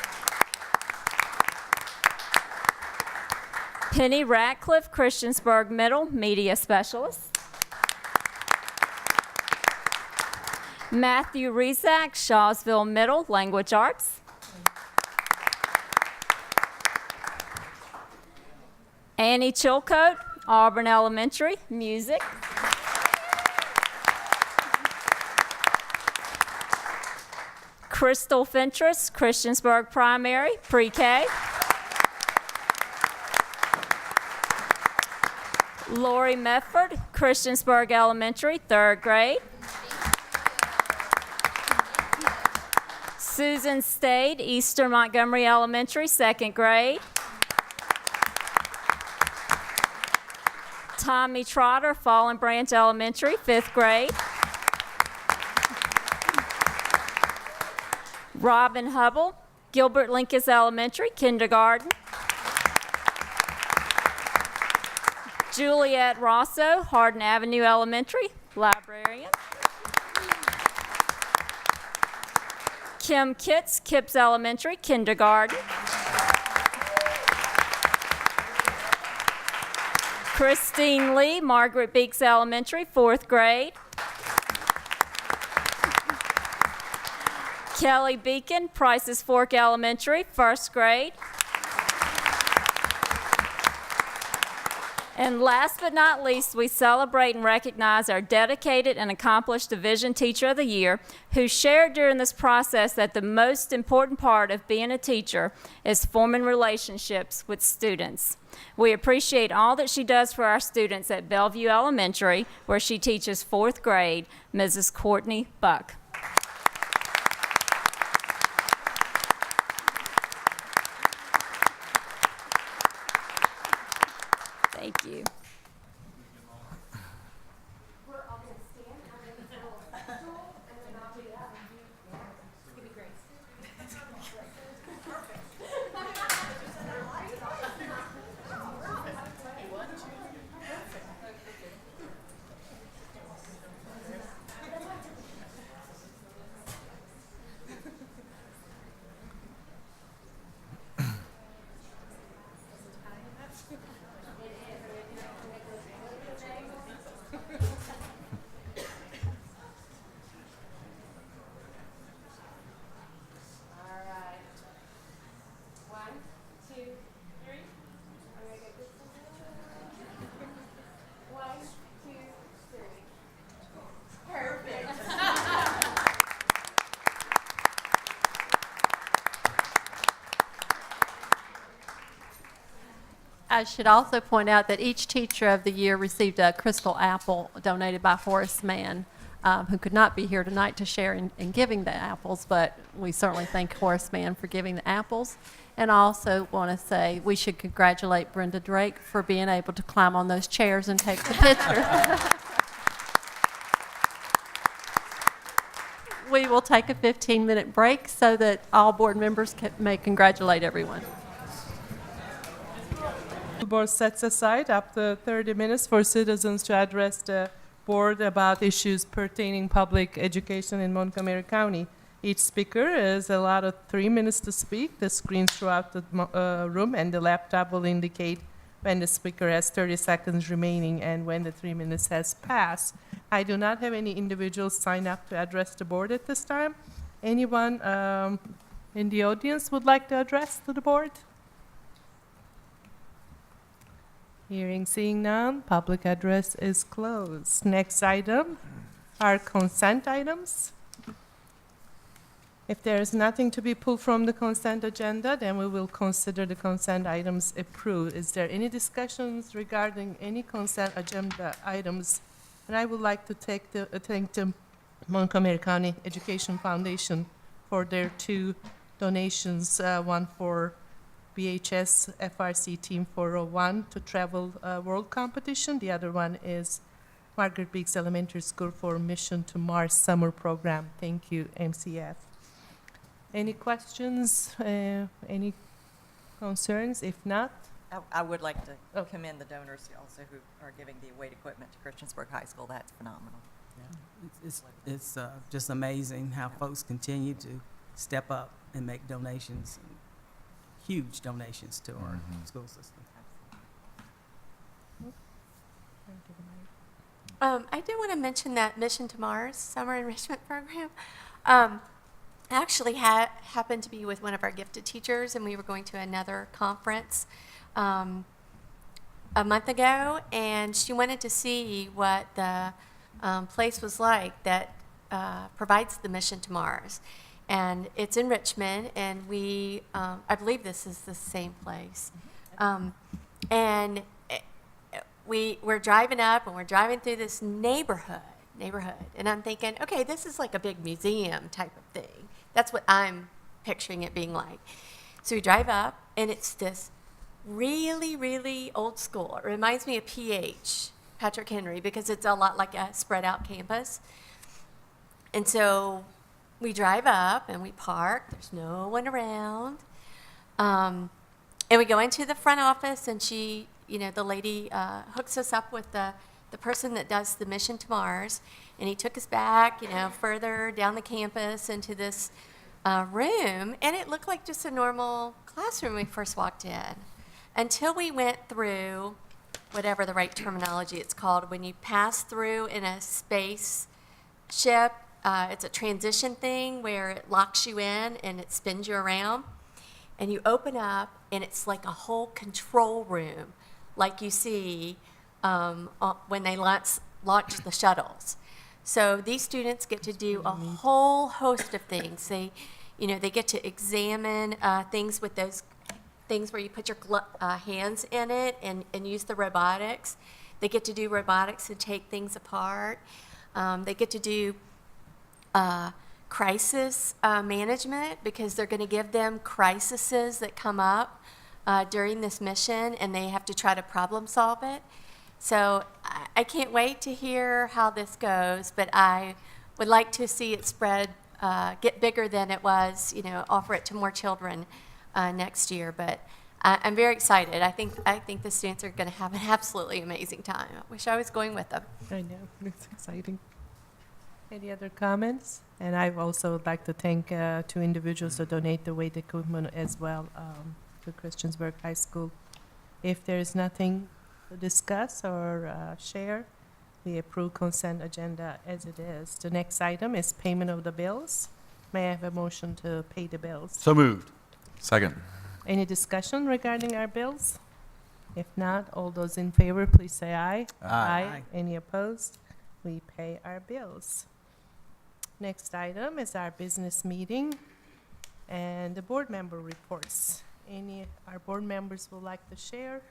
Penny Ratcliffe, Christiansburg Middle, media specialist. Matthew Rezac, Shawsville Middle, language arts. Annie Chilcote, Auburn Elementary, music. Crystal Fentress, Christiansburg Primary, Pre-K. Lori Medford, Christiansburg Elementary, 3rd grade. Susan Stade, Eastern Montgomery Elementary, 2nd grade. Tommy Trotter, Fallen Branch Elementary, 5th grade. Robin Hubble, Gilbert Lincoln Elementary, kindergarten. Juliet Rosso, Hardin Avenue Elementary, librarian. Kim Kitts, Kipps Elementary, kindergarten. Christine Lee, Margaret Beeks Elementary, 4th grade. Kelly Beacon, Price's Fork Elementary, 1st grade. And last but not least, we celebrate and recognize our dedicated and accomplished Division Teacher of the Year, who shared during this process that the most important part of being a teacher is forming relationships with students. We appreciate all that she does for our students at Bellevue Elementary, where she teaches 4th grade, Mrs. Courtney Buck. Thank you. I should also point out that each Teacher of the Year received a crystal apple donated by Horace Mann, who could not be here tonight to share in giving the apples, but we certainly thank Horace Mann for giving the apples. And I also want to say we should congratulate Brenda Drake for being able to climb on those chairs and take the picture. We will take a 15-minute break so that all board members may congratulate everyone. The board sets aside up to 30 minutes for citizens to address the board about issues pertaining public education in Montgomery County. Each speaker is allowed 3 minutes to speak. The screens throughout the room and the laptop will indicate when the speaker has 30 seconds remaining and when the 3 minutes has passed. I do not have any individuals sign up to address the board at this time. Anyone in the audience would like to address to the board? Hearing, seeing none, public address is closed. Next item are consent items. If there is nothing to be pulled from the consent agenda, then we will consider the consent items approved. Is there any discussions regarding any consent agenda items? And I would like to thank the Montgomery County Education Foundation for their 2 donations, one for BHS FRC Team 401 to travel world competition. The other one is Margaret Beeks Elementary School for Mission to Mars summer program. Thank you, MCF. Any questions? Any concerns? If not, I would like to commend the donors also who are giving the weight equipment to Christiansburg High School. That's phenomenal. Yeah. It's just amazing how folks continue to step up and make donations, huge donations to our school system. I do want to mention that Mission to Mars summer enrichment program. I actually happened to be with one of our gifted teachers, and we were going to another conference a month ago, and she wanted to see what the place was like that provides the Mission to Mars. and it's in Richmond, and we, I believe this is the same place. And we're driving up, and we're driving through this neighborhood, and I'm thinking, okay, this is like a big museum type of thing. That's what I'm picturing it being like. So we drive up, and it's this really, really old school. It reminds me of PH, Patrick Henry, because it's a lot like a spread out campus. And so we drive up and we park. There's no one around. And we go into the front office, and she, the lady hooks us up with the person that does the Mission to Mars. And he took us back, further down the campus into this room. And it looked like just a normal classroom when we first walked in, until we went through whatever the right terminology it's called, when you pass through in a spaceship. It's a transition thing where it locks you in and it spins you around. And you open up, and it's like a whole control room, like you see when they launch the shuttles. So these students get to do a whole host of things. They get to examine things with those things where you put your hands in it and use the robotics. They get to do robotics and take things apart. They get to do crisis management, because they're going to give them crises that come up during this mission, and they have to try to problem solve it. So I can't wait to hear how this goes, but I would like to see it spread, get bigger than it was, offer it to more children next year. But I'm very excited. I think the students are going to have an absolutely amazing time. I wish I was going with them. I know, it's exciting. Any other comments? And I also would like to thank two individuals who donate the weight equipment as well to Christiansburg High School. If there's nothing to discuss or share, we approve consent agenda as it is. The next item is payment of the bills. May I have a motion to pay the bills? So moved. Second. Any discussion regarding our bills? If not, all those in favor, please say aye. Aye. Any opposed? We pay our bills. Next item is our business meeting and the board member reports. Any our board members would like to share?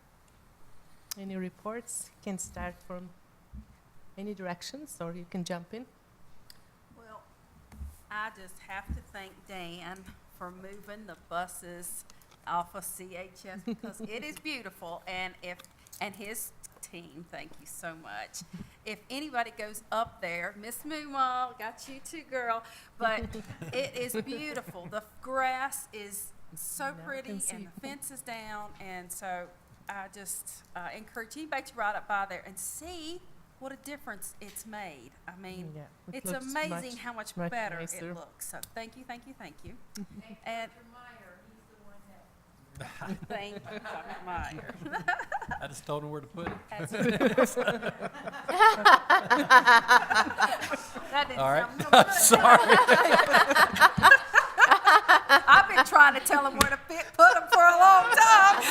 Any reports? You can start from any directions, or you can jump in. Well, I just have to thank Dan for moving the buses off of CHS, because it is beautiful, and his team, thank you so much. If anybody goes up there, Miss Moomaw, got you too, girl, but it is beautiful. The grass is so pretty, and the fence is down, and so I just encourage anybody to ride up by there and see what a difference it's made. I mean, it's amazing how much better it looks. So thank you, thank you, thank you. And thank you, Dr. Meyer. I just told him where to put it. That didn't All right. sound no good. Sorry. I've been trying to tell them where to put them for a long time.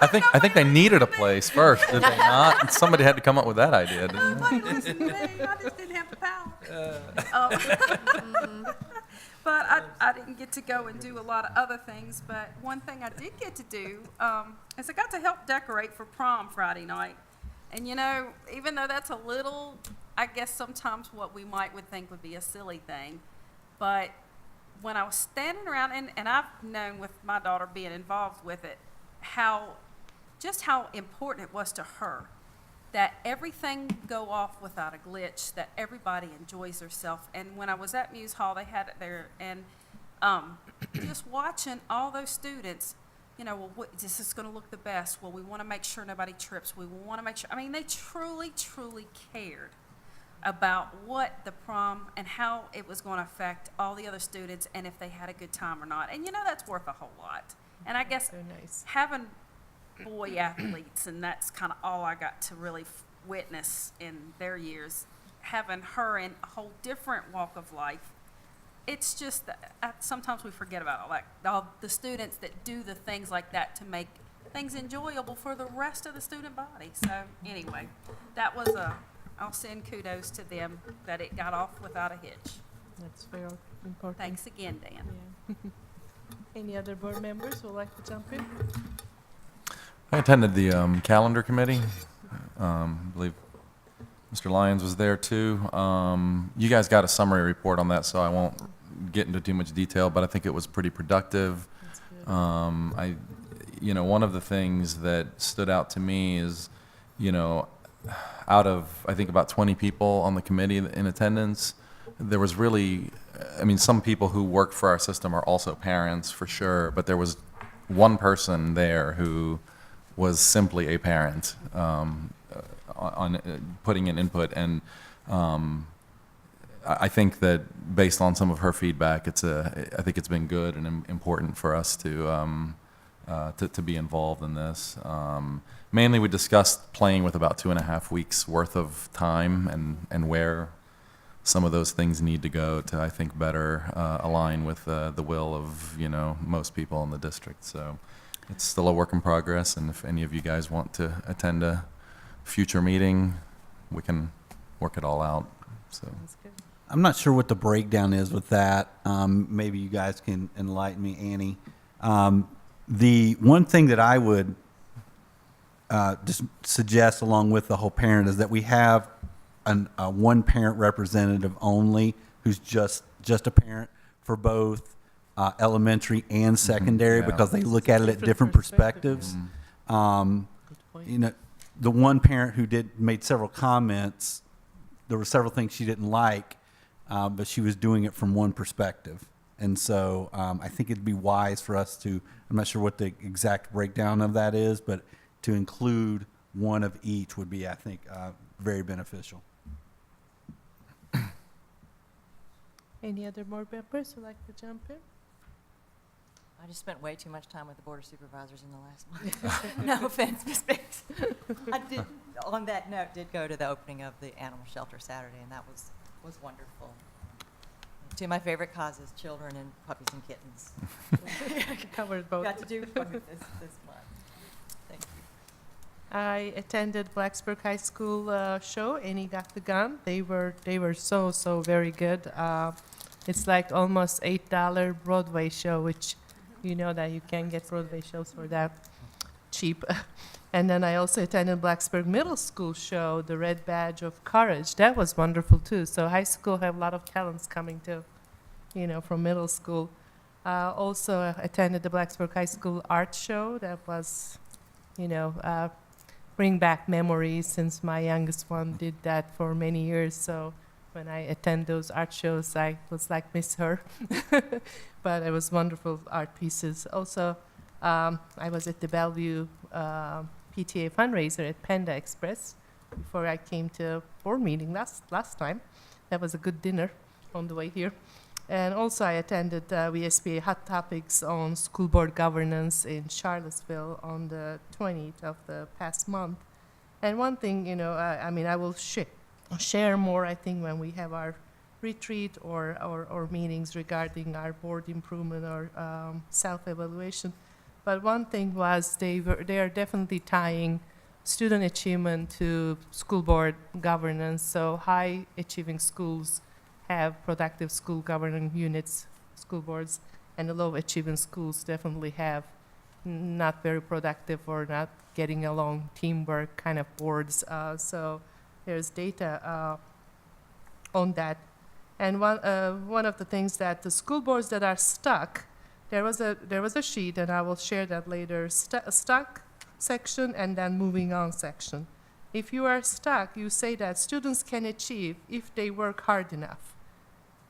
I think they needed a place first, did they not? Somebody had to come up with that idea, didn't they? Nobody listened to me. I just didn't have the power. But I didn't get to go and do a lot of other things. But one thing I did get to do is I got to help decorate for prom Friday night. And even though that's a little, I guess sometimes what we would think would be a silly thing, but when I was standing around, and I've known with my daughter being involved with it, how important it was to her that everything go off without a glitch, that everybody enjoys herself. And when I was at Muse Hall, they had it there, and just watching all those students, this is going to look the best. Well, we want to make sure nobody trips. We want to make sure. I mean, they truly, truly cared about what the prom and how it was going to affect all the other students, and if they had a good time or not. And that's worth a whole lot. And I guess having boy athletes, and that's kind of all I got to really witness in their years, having her in a whole different walk of life, it's just that sometimes we forget about all the students that do the things like that to make things enjoyable for the rest of the student body. So anyway, that was I'll send kudos to them that it got off without a hitch. That's fair. Important. Thanks again, Dan. Yeah. Any other board members who would like to jump in? I attended the calendar committee. I believe Mr. Lyons was there too. You guys got a summary report on that, so I won't get into too much detail, but I think it was pretty productive. One of the things that stood out to me is, out of, I think, about 20 people on the committee in attendance, there was really, some people who work for our system are also parents for sure, but there was one person there who was simply a parent on putting in input, and I think that based on some of her feedback, I think it's been good and important for us to be involved in this. Mainly, we discussed playing with about 2.5 weeks worth of time and where some of those things need to go to, I think, better align with the will of most people in the district. So it's still a work in progress, and if any of you guys want to attend a future meeting, we can work it all out. So I'm not sure what the breakdown is with that. Maybe you guys can enlighten me, Annie. The one thing that I would just suggest along with the whole parent is that we have a one parent representative only who's just a parent for both elementary and secondary, Yeah. because they look at it at different perspectives. The one parent who made several comments, there were several things she didn't like, but she was doing it from one perspective. And so I think it'd be wise for us to, I'm not sure what the exact breakdown of that is, but to include one of each would be, I think, very beneficial. Any other board members who like to jump in? I just spent way too much time with the Board of Supervisors in the last month. No offense, Ms. Biggs. I did, on that note, did go to the opening of the animal shelter Saturday, and that was wonderful. Two of my favorite causes, children and puppies and kittens. Covered both. Got to do both this month. Thank you. I attended Blacksburg High School show, Annie Got the Gun. They were so very good. It's like almost $8 Broadway show, which you know that you can't get Broadway shows for that cheap. And then I also attended Blacksburg Middle School show, The Red Badge of Courage. That was wonderful too. So high school have a lot of talents coming too, from middle school. Also attended the Blacksburg High School art show. That was, bring back memories, since my youngest one did that for many years. So when I attend those art shows, I was like, miss her. But it was wonderful art pieces. Also, I was at the Bellevue PTA fundraiser at Panda Express before I came to board meeting last time. That was a good dinner on the way here. And also I attended VSBA Hot Topics on school board governance in Charlottesville on the 20th of the past month. And one thing, I will share more, I think, when we have our retreat or meetings regarding our board improvement or self-evaluation. But one thing was they are definitely tying student achievement to school board governance. So high achieving schools have productive school governing units, school boards, and the low achieving schools definitely have not very productive or not getting along teamwork kind of boards. So there's data on that. And one of the things that the school boards that are stuck, there was a sheet, and I will share that later, stuck section and then moving on section. If you are stuck, you say that students can achieve if they work hard enough.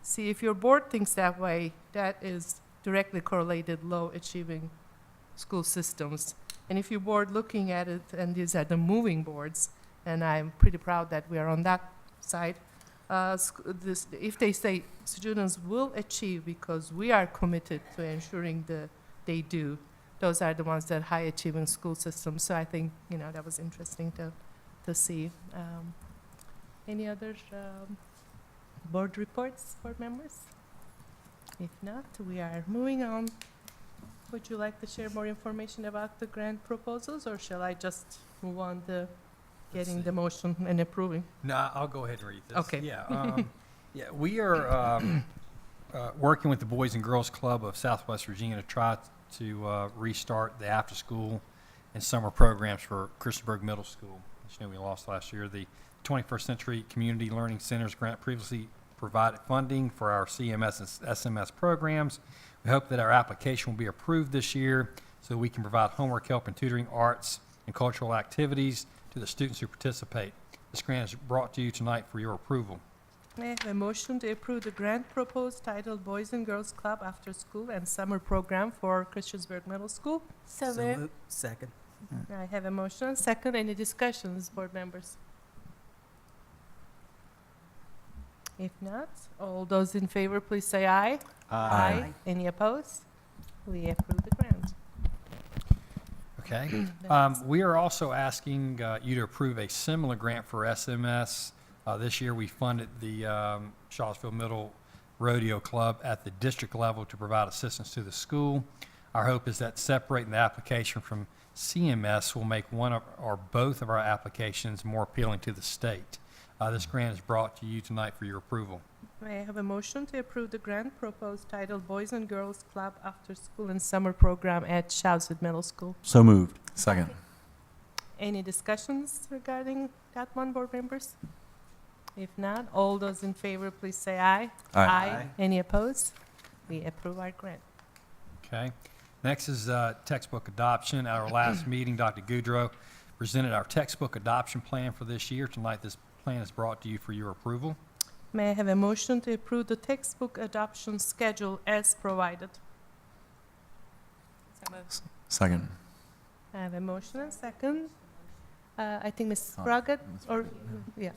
See, if your board thinks that way, that is directly correlated low achieving school systems. And if your board looking at it, and these are the moving boards, and I'm pretty proud that we are on that side, if they say students will achieve because we are committed to ensuring that they do, those are the ones that high achieving school systems. So I think that was interesting to see. Any other board reports, board members? If not, we are moving on. Would you like to share more information about the grant proposals, or shall I just move on to getting the motion and approving? No, I'll go ahead and read this. Okay. Yeah. Yeah, we are working with the Boys and Girls Club of Southwest Virginia to try to restart the after-school and summer programs for Christiansburg Middle School. As you know, we lost last year. The 21st Century Community Learning Centers grant previously provided funding for our CMS and SMS programs. We hope that our application will be approved this year so we can provide homework help and tutoring, arts, and cultural activities to the students who participate. This grant is brought to you tonight for your approval. May I have a motion to approve the grant proposed titled Boys and Girls Club After School and Summer Program for Christiansburg Middle School? So moved. Second. I have a motion and second. Any discussions, board members? If not, all those in favor, please say aye. Aye. Any opposed? We approve the grant. Okay. We are also asking you to approve a similar grant for SMS. This year, we funded the Charlottesville Middle Rodeo Club at the district level to provide assistance to the school. Our hope is that separating the application from CMS will make one of, or both of our applications more appealing to the state. This grant is brought to you tonight for your approval. May I have a motion to approve the grant proposed titled Boys and Girls Club After School and Summer Program at Charlottesville Middle School? So moved. Second. Any discussions regarding that one, board members? If not, all those in favor, please say aye. Aye. Any opposed? We approve our grant. Okay. Next is textbook adoption. At our last meeting, Dr. Goudreau presented our textbook adoption plan for this year. Tonight, this plan is brought to you for your approval. May I have a motion to approve the textbook adoption schedule as provided? Second. I have a motion and second. I think Ms. Braga, or, yeah.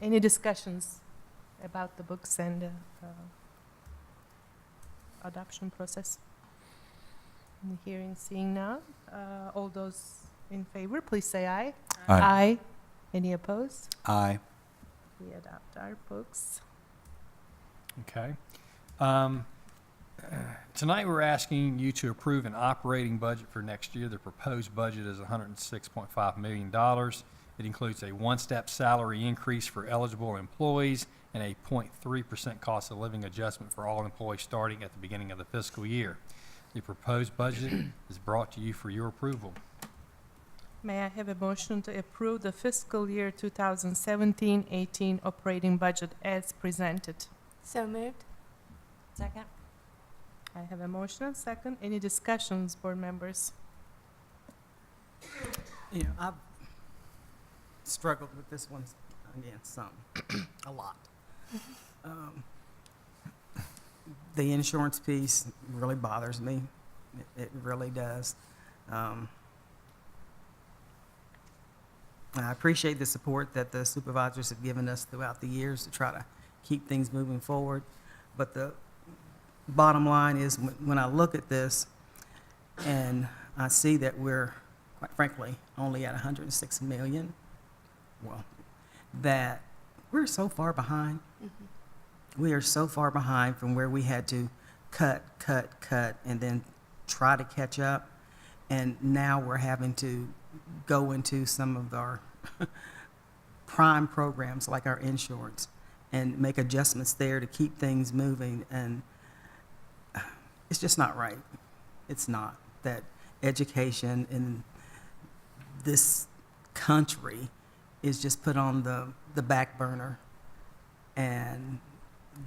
Any discussions about the books and adoption process? Hearing, seeing none. All those in favor, please say aye. Aye. Any opposed? Aye. We adopt our books. Okay. Tonight, we're asking you to approve an operating budget for next year. The proposed budget is $106.5 million. It includes a one-step salary increase for eligible employees and a 0.3% cost of living adjustment for all employees starting at the beginning of the fiscal year. The proposed budget is brought to you for your approval. May I have a motion to approve the fiscal year 2017-18 operating budget as presented? So moved. Second. I have a motion and second. Any discussions, board members? You know, I've struggled with this one again some, a lot. The insurance piece really bothers me. It really does. I appreciate the support that the supervisors have given us throughout the years to try to keep things moving forward. But the bottom line is when I look at this and I see that we're, quite frankly, only at 106 million, well, that we're so far behind. We are so far behind from where we had to cut, and then try to catch up. And now we're having to go into some of our prime programs like our insurance and make adjustments there to keep things moving. And it's just not right. It's not. That education in this country is just put on the back burner. And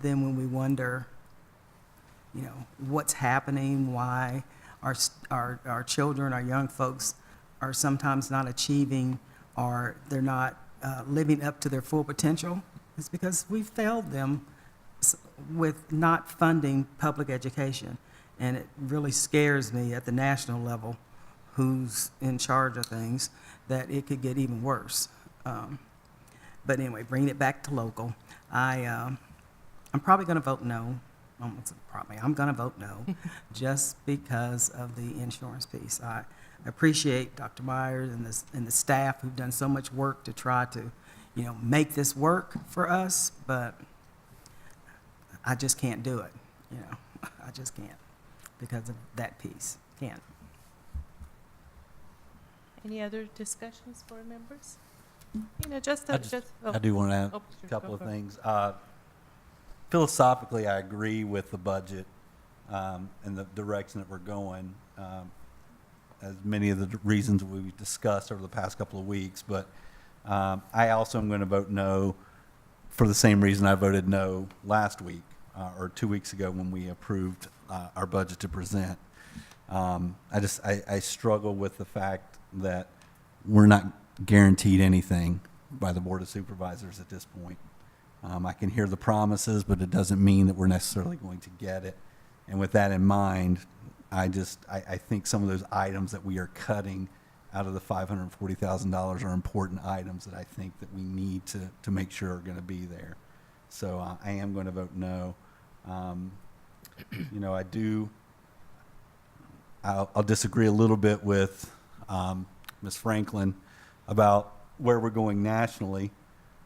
then when we wonder, you know, what's happening, why our children, our young folks are sometimes not achieving or they're not living up to their full potential, it's because we've failed them with not funding public education. And it really scares me at the national level, who's in charge of things, that it could get even worse. But anyway, bringing it back to local, I'm probably going to vote no. I'm going to vote no, just because of the insurance piece. I appreciate Dr. Myers and the staff who've done so much work to try to, you know, make this work for us, but I just can't do it. You know, I just can't because of that piece. Can't. Any other discussions, board members? You know, just I do want to add oh, a couple sure, of go for it. things. philosophically, I agree with the budget and the direction that we're going, as many of the reasons we've discussed over the past couple of weeks. But I also am going to vote no for the same reason I voted no last week or 2 weeks ago when we approved our budget to present. I struggle with the fact that we're not guaranteed anything by the Board of Supervisors at this point. I can hear the promises, but it doesn't mean that we're necessarily going to get it. And with that in mind, I think some of those items that we are cutting out of the $540,000 are important items that I think that we need to make sure are going to be there. So I am going to vote no. I'll disagree a little bit with Ms. Franklin about where we're going nationally.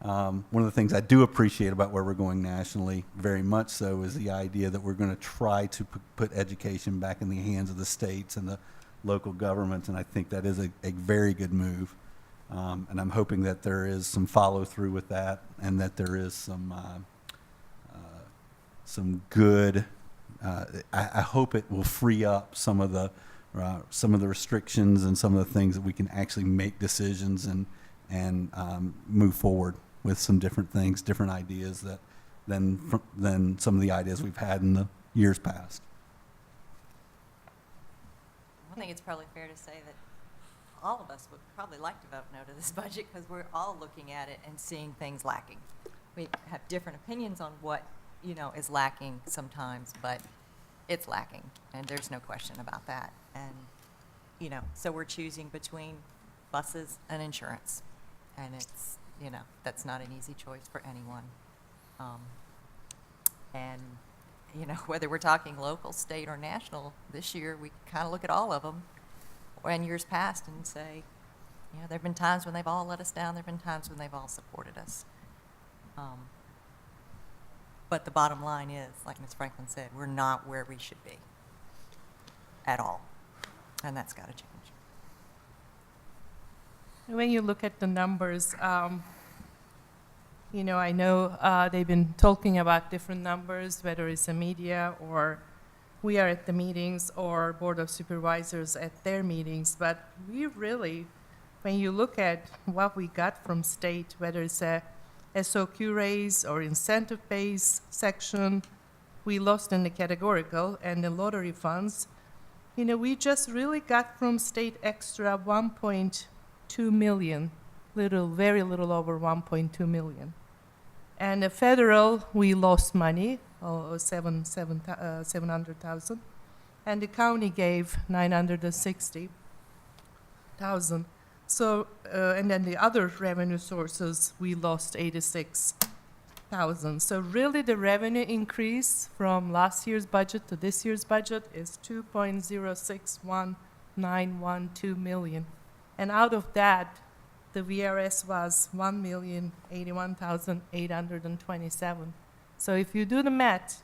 One of the things I do appreciate about where we're going nationally, very much so, is the idea that we're going to try to put education back in the hands of the states and the local governments, and I think that is a very good move. And I'm hoping that there is some follow through with that, and that there is some good. I hope it will free up some of the restrictions and some of the things that we can actually make decisions and move forward with some different things, different ideas than some of the ideas we've had in the years past. I think it's probably fair to say that all of us would probably like to vote no to this budget because we're all looking at it and seeing things lacking. We have different opinions on what, is lacking sometimes, but it's lacking, and there's no question about that. And, so we're choosing between buses and insurance, and it's, that's not an easy choice for anyone. And whether we're talking local, state, or national, this year we kind of look at all of them, or in years past, and say, there have been times when they've all let us down. There have been times when they've all supported us. But the bottom line is, like Ms. Franklin said, we're not where we should be at all, and that's got to change. When you look at the numbers, I know they've been talking about different numbers, whether it's the media or we are at the meetings or Board of Supervisors at their meetings. But we really, when you look at what we got from state, whether it's a SOQ raise or incentive-based section, we lost in the categorical and the lottery funds. We just really got from state extra 1.2 million, very little over 1.2 million. And the federal, we lost money, 700,000, and the county gave 960,000. So, and then the other revenue sources, we lost 86,000. So really the revenue increase from last year's budget to this year's budget is 2.061912 million. And out of that, the VRS was 1,081,827. So if you do the math,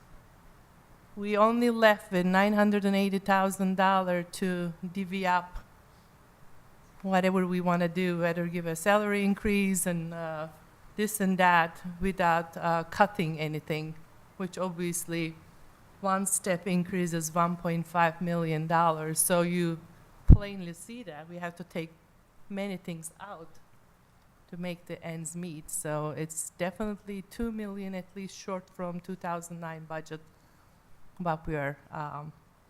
we only left with $980,000 to divvy up whatever we want to do, whether give a salary increase and this and that without cutting anything, which obviously one step increase is $1.5 million. So you plainly see that we have to take many things out to make the ends meet. So it's definitely $2 million at least short from 2009 budget what we are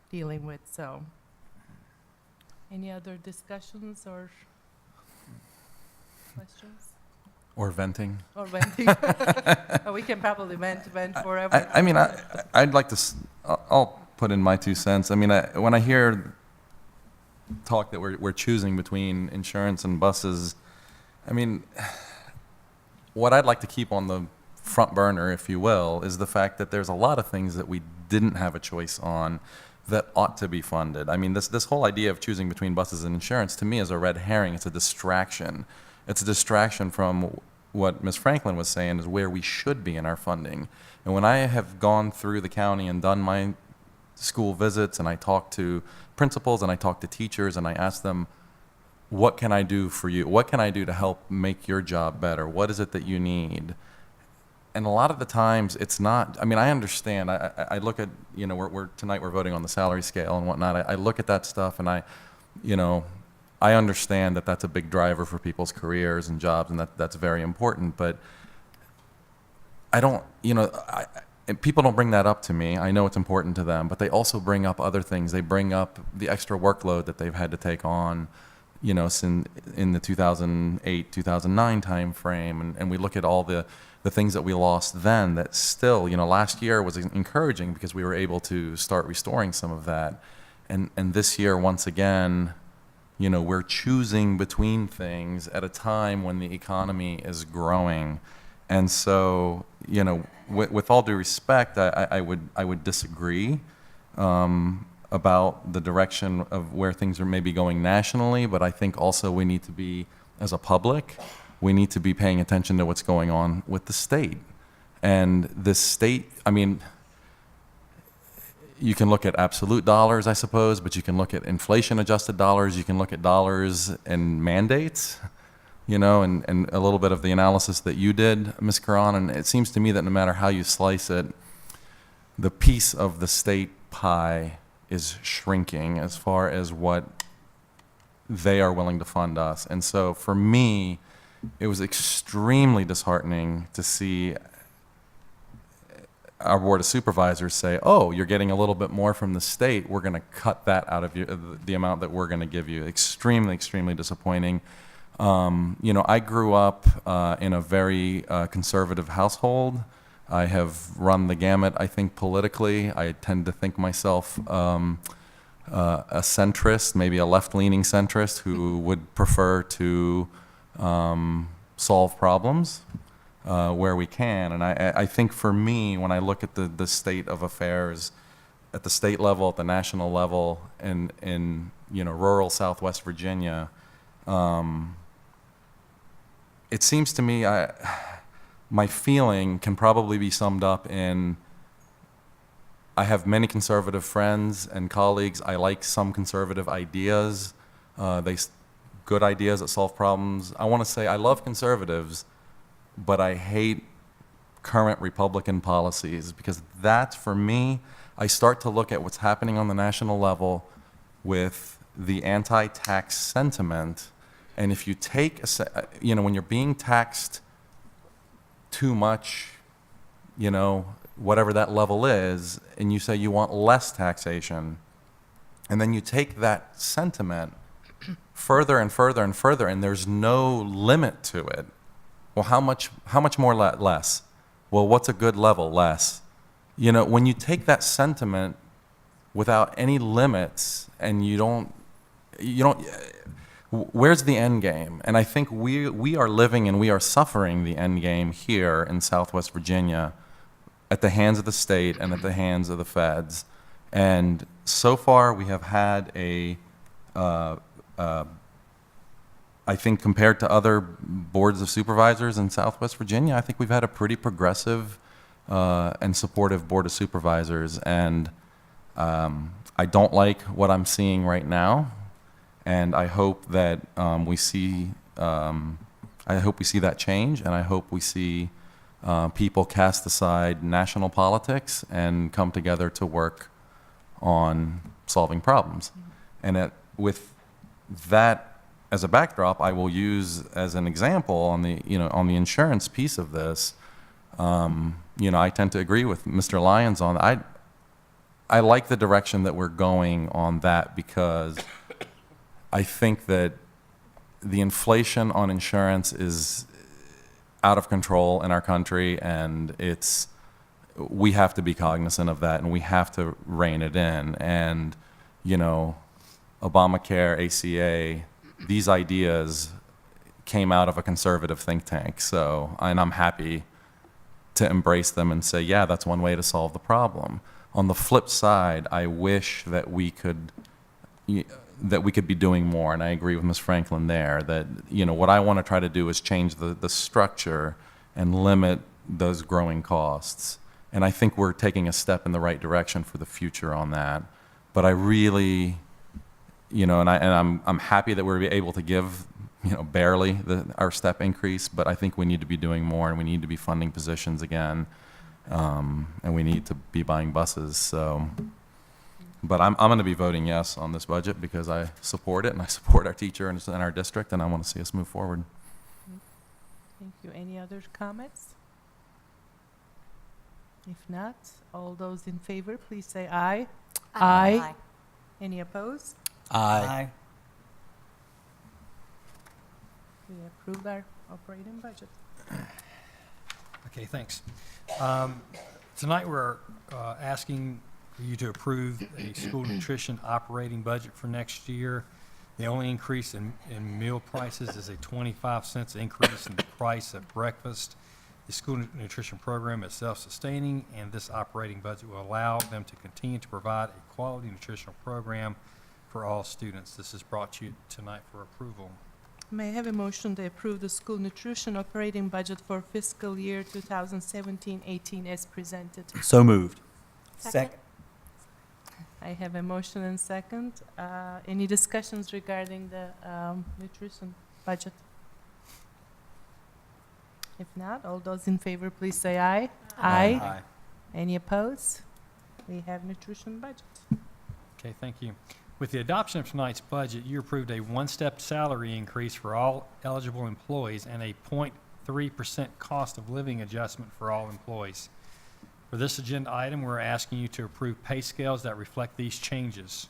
dealing with. So any other discussions or questions? Or venting. Or venting. Oh, we can probably vent forever. I'd like to, I'll put in my 2 cents. When I hear talk that we're choosing between insurance and buses, what I'd like to keep on the front burner, if you will, is the fact that there's a lot of things that we didn't have a choice on that ought to be funded. This whole idea of choosing between buses and insurance, to me, is a red herring. It's a distraction. It's a distraction from what Ms. Franklin was saying is where we should be in our funding. And when I have gone through the county and done my school visits, and I talk to principals and I talk to teachers and I ask them, what can I do for you? What can I do to help make your job better? What is it that you need? and a lot of the times it's not. I mean, I understand. I look at, you know, tonight we're voting on the salary scale and whatnot. I look at that stuff and I understand that that's a big driver for people's careers and jobs, and that's very important. But I don't, and people don't bring that up to me. I know it's important to them, but they also bring up other things. They bring up the extra workload that they've had to take on, since in the 2008, 2009 time frame, and we look at all the things that we lost then that still, last year was encouraging because we were able to start restoring some of that. And this year, once again, we're choosing between things at a time when the economy is growing. And so, with all due respect, I would disagree about the direction of where things are maybe going nationally, but I think also we need to be, as a public, we need to be paying attention to what's going on with the state. And the state, I mean, you can look at absolute dollars, I suppose, but you can look at inflation-adjusted dollars, you can look at dollars and mandates, and a little bit of the analysis that you did, Ms. Caron, and it seems to me that no matter how you slice it, the piece of the state pie is shrinking as far as what they are willing to fund us. And so for me, it was extremely disheartening to see our Board of Supervisors say, oh, you're getting a little bit more from the state, we're going to cut that out of you, the amount that we're going to give you. Extremely, extremely disappointing. I grew up in a very conservative household. I have run the gamut, I think, politically. I tend to think myself a centrist, maybe a left-leaning centrist who would prefer to solve problems where we can. And I think for me, when I look at the state of affairs at the state level, at the national level, in rural Southwest Virginia, it seems to me my feeling can probably be summed up in I have many conservative friends and colleagues. I like some conservative ideas. Good ideas that solve problems. I want to say I love conservatives, but I hate current Republican policies because that's, for me, I start to look at what's happening on the national level with the anti-tax sentiment. And if you take, when you're being taxed too much, whatever that level is, and you say you want less taxation, and then you take that sentiment further and further and further, and there's no limit to it. Well, how much more less? Well, what's a good level? Less. When you take that sentiment without any limits, and you don't, where's the end game? And I think we are living and we are suffering the end game here in Southwest Virginia at the hands of the state and at the hands of the feds. And so far we have had I think compared to other boards of supervisors in Southwest Virginia, I think we've had a pretty progressive and supportive board of supervisors. And I don't like what I'm seeing right now. And I hope that we see that change, and I hope we see people cast aside national politics and come together to work on solving problems. And with that as a backdrop, I will use as an example on the insurance piece of this. I tend to agree with Mr. Lyons on that. I like the direction that we're going on that because I think that the inflation on insurance is out of control in our country, and we have to be cognizant of that, and we have to rein it in. And, Obamacare, ACA, these ideas came out of a conservative think tank. And I'm happy to embrace them and say, yeah, that's one way to solve the problem. On the flip side, I wish that we could be doing more, and I agree with Ms. Franklin there, that what I want to try to do is change the structure and limit those growing costs. And I think we're taking a step in the right direction for the future on that. But I really, and I'm happy that we're able to give barely our step increase, but I think we need to be doing more, and we need to be funding positions again, and we need to be buying buses. So, but I'm going to be voting yes on this budget because I support it, and I support our teacher and our district, and I want to see us move forward. Thank you. Any other comments? If not, all those in favor, please say aye. Aye. Any opposed? Aye. We approve our operating budget. Okay, thanks. Tonight, we're asking for you to approve a school nutrition operating budget for next year. The only increase in meal prices is a 25 cents increase in the price of breakfast. The school nutrition program is self-sustaining, and this operating budget will allow them to continue to provide a quality nutritional program for all students. This is brought to you tonight for approval. May I have a motion to approve the school nutrition operating budget for fiscal year 2017-18 as presented? So moved. Second. I have a motion and second. Any discussions regarding the nutrition budget? If not, all those in favor, please say aye. Aye. Any opposed? We have nutrition budget. Okay, thank you. With the adoption of tonight's budget, you approved a one-step salary increase for all eligible employees and a 0.3% cost of living adjustment for all employees. For this agenda item, we're asking you to approve pay scales that reflect these changes.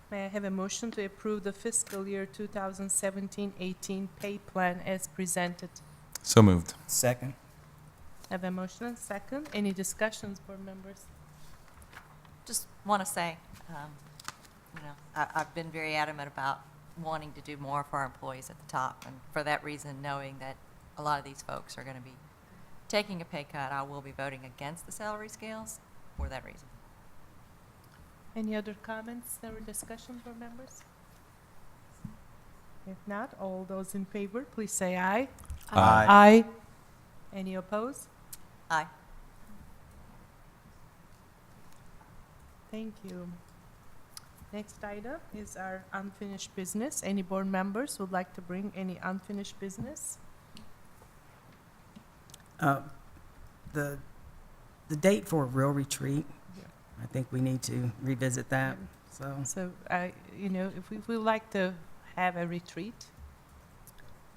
May I have a motion to approve the fiscal year 2017-18 pay plan as presented? So moved. Second. I have a motion and second. Any discussions, board members? Just want to say, I've been very adamant about wanting to do more for our employees at the top, and for that reason, knowing that a lot of these folks are going to be taking a pay cut, I will be voting against the salary scales for that reason. Any other comments or discussions, board members? If not, all those in favor, please say aye. Aye. Aye. Any opposed? Aye. Thank you. Next item is our unfinished business. Any board members would like to bring any unfinished business? The date for a real retreat, I think we need to revisit that, so. So, if we would like to have a retreat,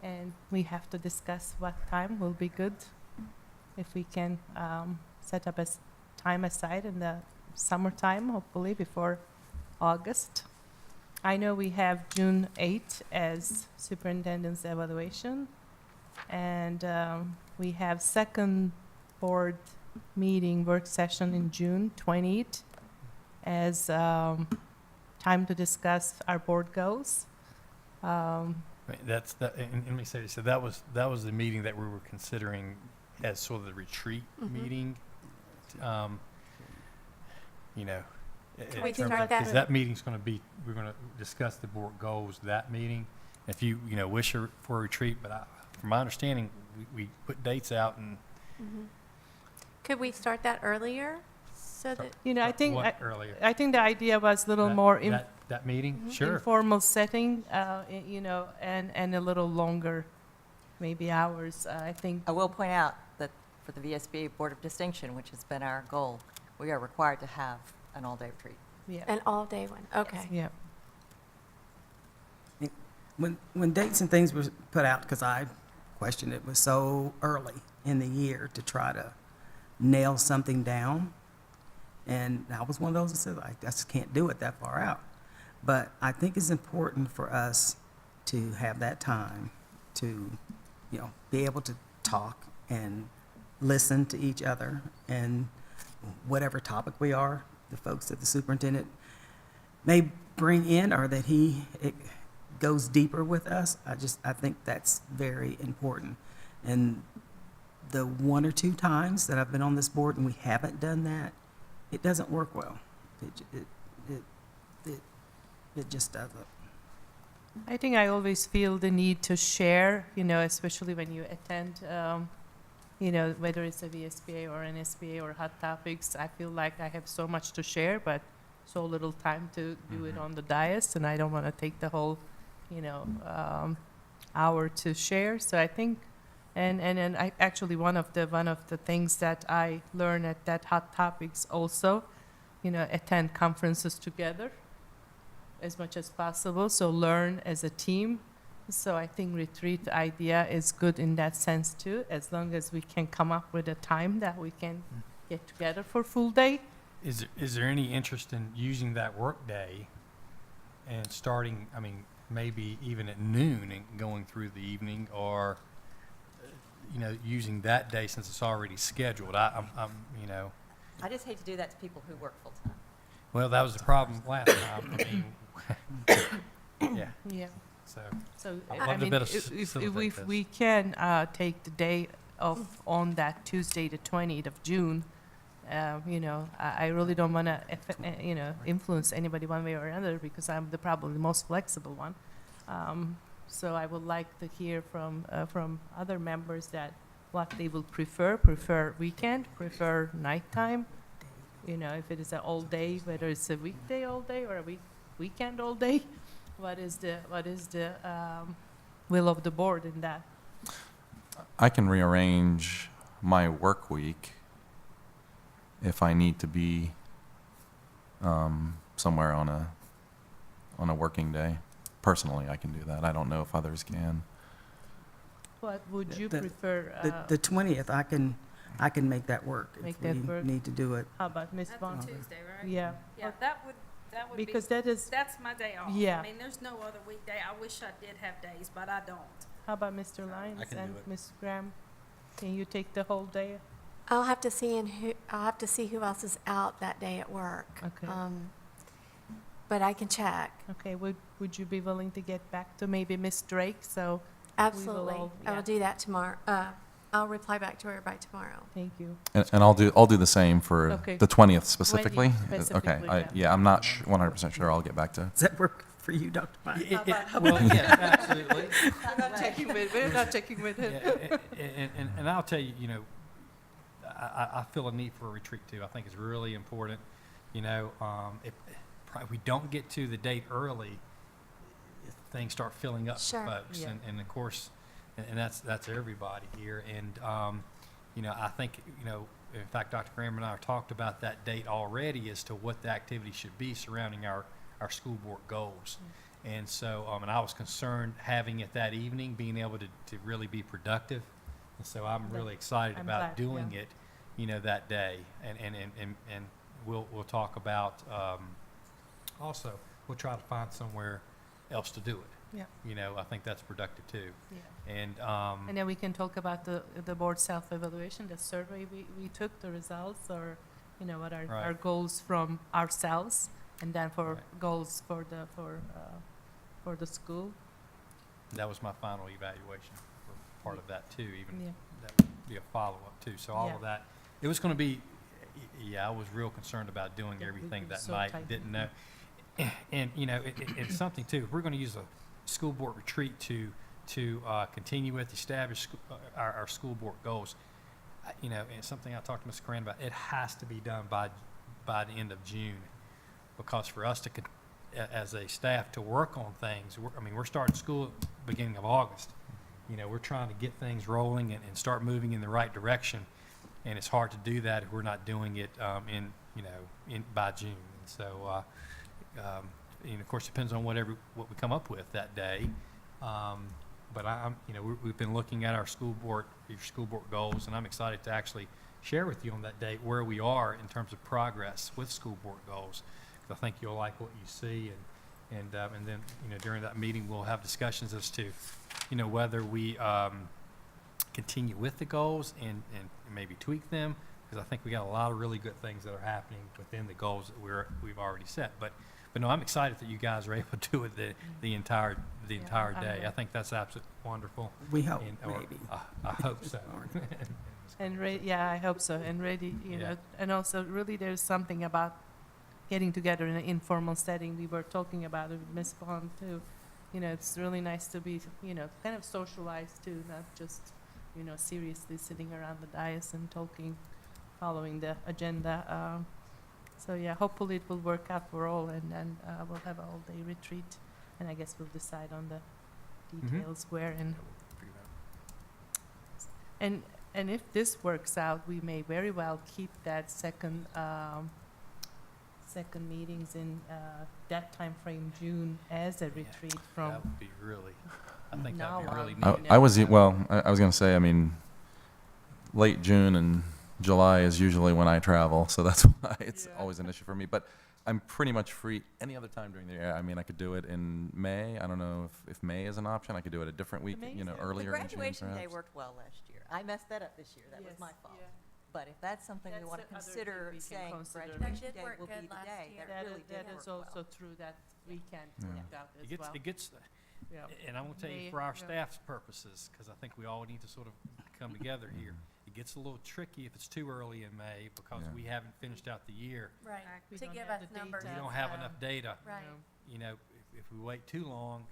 and we have to discuss what time will be good, if we can set up a time aside in the summertime, hopefully before August. I know we have June 8th as superintendent's evaluation, and we have second board meeting work session in June 20th as time to discuss our board goals. Right, and let me say this, so that was the meeting that we were considering as sort of the retreat meeting. Can we start that? Because that meeting's going to be, we're going to discuss the board goals that meeting. If you wish for a retreat, but from my understanding, we put dates out and. Could we start that earlier so that? I think What earlier? I think the idea was a little more That meeting? Sure. informal setting, and a little longer, maybe hours. I think. I will point out that for the VSBA Board of Distinction, which has been our goal, we are required to have an all-day retreat. Yeah. An all-day one, okay. Yeah. When dates and things were put out, because I questioned it was so early in the year to try to nail something down, and I was one of those that said, I just can't do it that far out. But I think it's important for us to have that time to, be able to talk and listen to each other, and whatever topic we are, the folks that the superintendent may bring in, or that it goes deeper with us. I think that's very important. And the one or two times that I've been on this board and we haven't done that, it doesn't work well. It just doesn't. I think I always feel the need to share, especially when you attend, whether it's a VSBA or an SBA or Hot Topics. I feel like I have so much to share, but so little time to do it on the dais, and I don't want to take the whole, hour to share. So I think, and I actually one of the things that I learned at that Hot Topics also, attend conferences together as much as possible. So learn as a team. So I think retreat idea is good in that sense too, as long as we can come up with a time that we can get together for full day. Is there any interest in using that work day and starting, maybe even at noon and going through the evening, or, using that day since it's already scheduled? I just hate to do that to people who work full-time. Well, that was the problem last time. Yeah. Yeah. So I I'd love to mean, better if facilitate this. we can take the day off on that Tuesday, the 20th of June, I really don't want to, influence anybody one way or another because I'm probably the most flexible one. So I would like to hear from other members that what they will prefer weekend, prefer nighttime. If it is an all day, whether it's a weekday all day or a weekend all day. What is the will of the board in that? I can rearrange my work week if I need to be somewhere on a working day. Personally, I can do that. I don't know if others can. What would you prefer? The 20th, I can make that work. Make if that we work. need to do it. How about Ms. That's Bond? on Tuesday, right? Yeah. Yeah, that would Because be, that's my day off. Yeah. I mean, there's no other weekday. I wish I did have days, but I don't. How about Mr. Lyons can and do it. Ms. Graham? Can you take the whole day? I'll have to see who else is out that day at work. Okay. But I can check. Okay. Would you be willing to get back to maybe Ms. Drake? So Absolutely. all- I yeah. will do that tomorrow. I'll reply back to her by tomorrow. Thank you. And I'll do the same for Okay. the 20th specifically. 20th specifically, Okay. yeah. I'm not 100% sure. I'll get back to. Does that work for you, Dr. Meyer? Well, yeah, absolutely. We're not checking with him. Yeah, and I'll tell you, I feel a need for a retreat too. I think it's really important. If we don't get to the date early, things start filling up Sure. for folks, Yeah. and of course, and that's everybody here. And I think in fact, Dr. Graham and I have talked about that date already as to what the activity should be surrounding our school board goals. And so, and I was concerned having it that evening, being able to really be productive. And so I'm really excited I'm about glad, doing yeah. it, that day. And we'll talk about, also, we'll try to find somewhere else to do it. Yeah. I think that's productive too. Yeah. And, And then we can talk about the board self-evaluation, the survey we took, the results, or what are Right. our goals from ourselves, and then for Right. goals for the school. that was my final evaluation for part of that too, even Yeah. that would be a follow-up too. So all Yeah. of that, it was going to be, I was real concerned about doing Yeah, we everything were that so night. tight. Didn't know. And, it's something too. If we're going to use a school board retreat to continue with, establish our school board goals, and something I talked to Mr. Coran about, it has to be done by the end of June, because for us to, as a staff, to work on things, we're starting school at the beginning of August. We're trying to get things rolling and start moving in the right direction, and it's hard to do that if we're not doing it by June. And so, and of course, it depends on what we come up with that day. But we've been looking at your school board goals, and I'm excited to actually share with you on that date where we are in terms of progress with school board goals. 'Cause I think you'll like what you see, and then during that meeting we'll have discussions as to whether we continue with the goals and maybe tweak them, because I think we got a lot of really good things that are happening within the goals that we've already set. But no, I'm excited that you guys are able to do it the entire day. I think that's absolutely wonderful. We hope, Or, maybe. I hope so. And I hope so. And ready, Yeah. and also really there's something about getting together in an informal setting. We were talking about it with Ms. Bond too. It's really nice to be, kind of socialized too, not just, seriously sitting around the dais and talking, following the agenda. So yeah, hopefully it will work out for all, and then we'll have a all-day retreat, and I guess we'll decide on the details where and if this works out, we may very well keep that second meetings in that time frame, June, as a retreat from. That would be really, I think now that would be really on. neat. I was going to say, I mean, late June and July is usually when I travel, so that's why it's always an issue for me. But I'm pretty much free any other time during the year. I mean, I could do it in May. I don't know if May is an option. I could do it a different week, earlier The in June, graduation day perhaps. worked well last year. I messed that up this year. That was my fault. But if that's something we That's want to the other thing consider we can saying consider. graduation That did day work will be good the last day, year. that really That did is work also well. true that weekend Yeah. worked out as well. It gets, Yeah. and I'm gonna tell May, you, for our yeah. staff's purposes, because I think we all need to sort of come together here. It gets a little tricky if it's too early in May, because Yeah. we haven't finished out the year. Right, We to don't give have us the numbers. data. We don't have enough data. Right. You know, if we wait too long,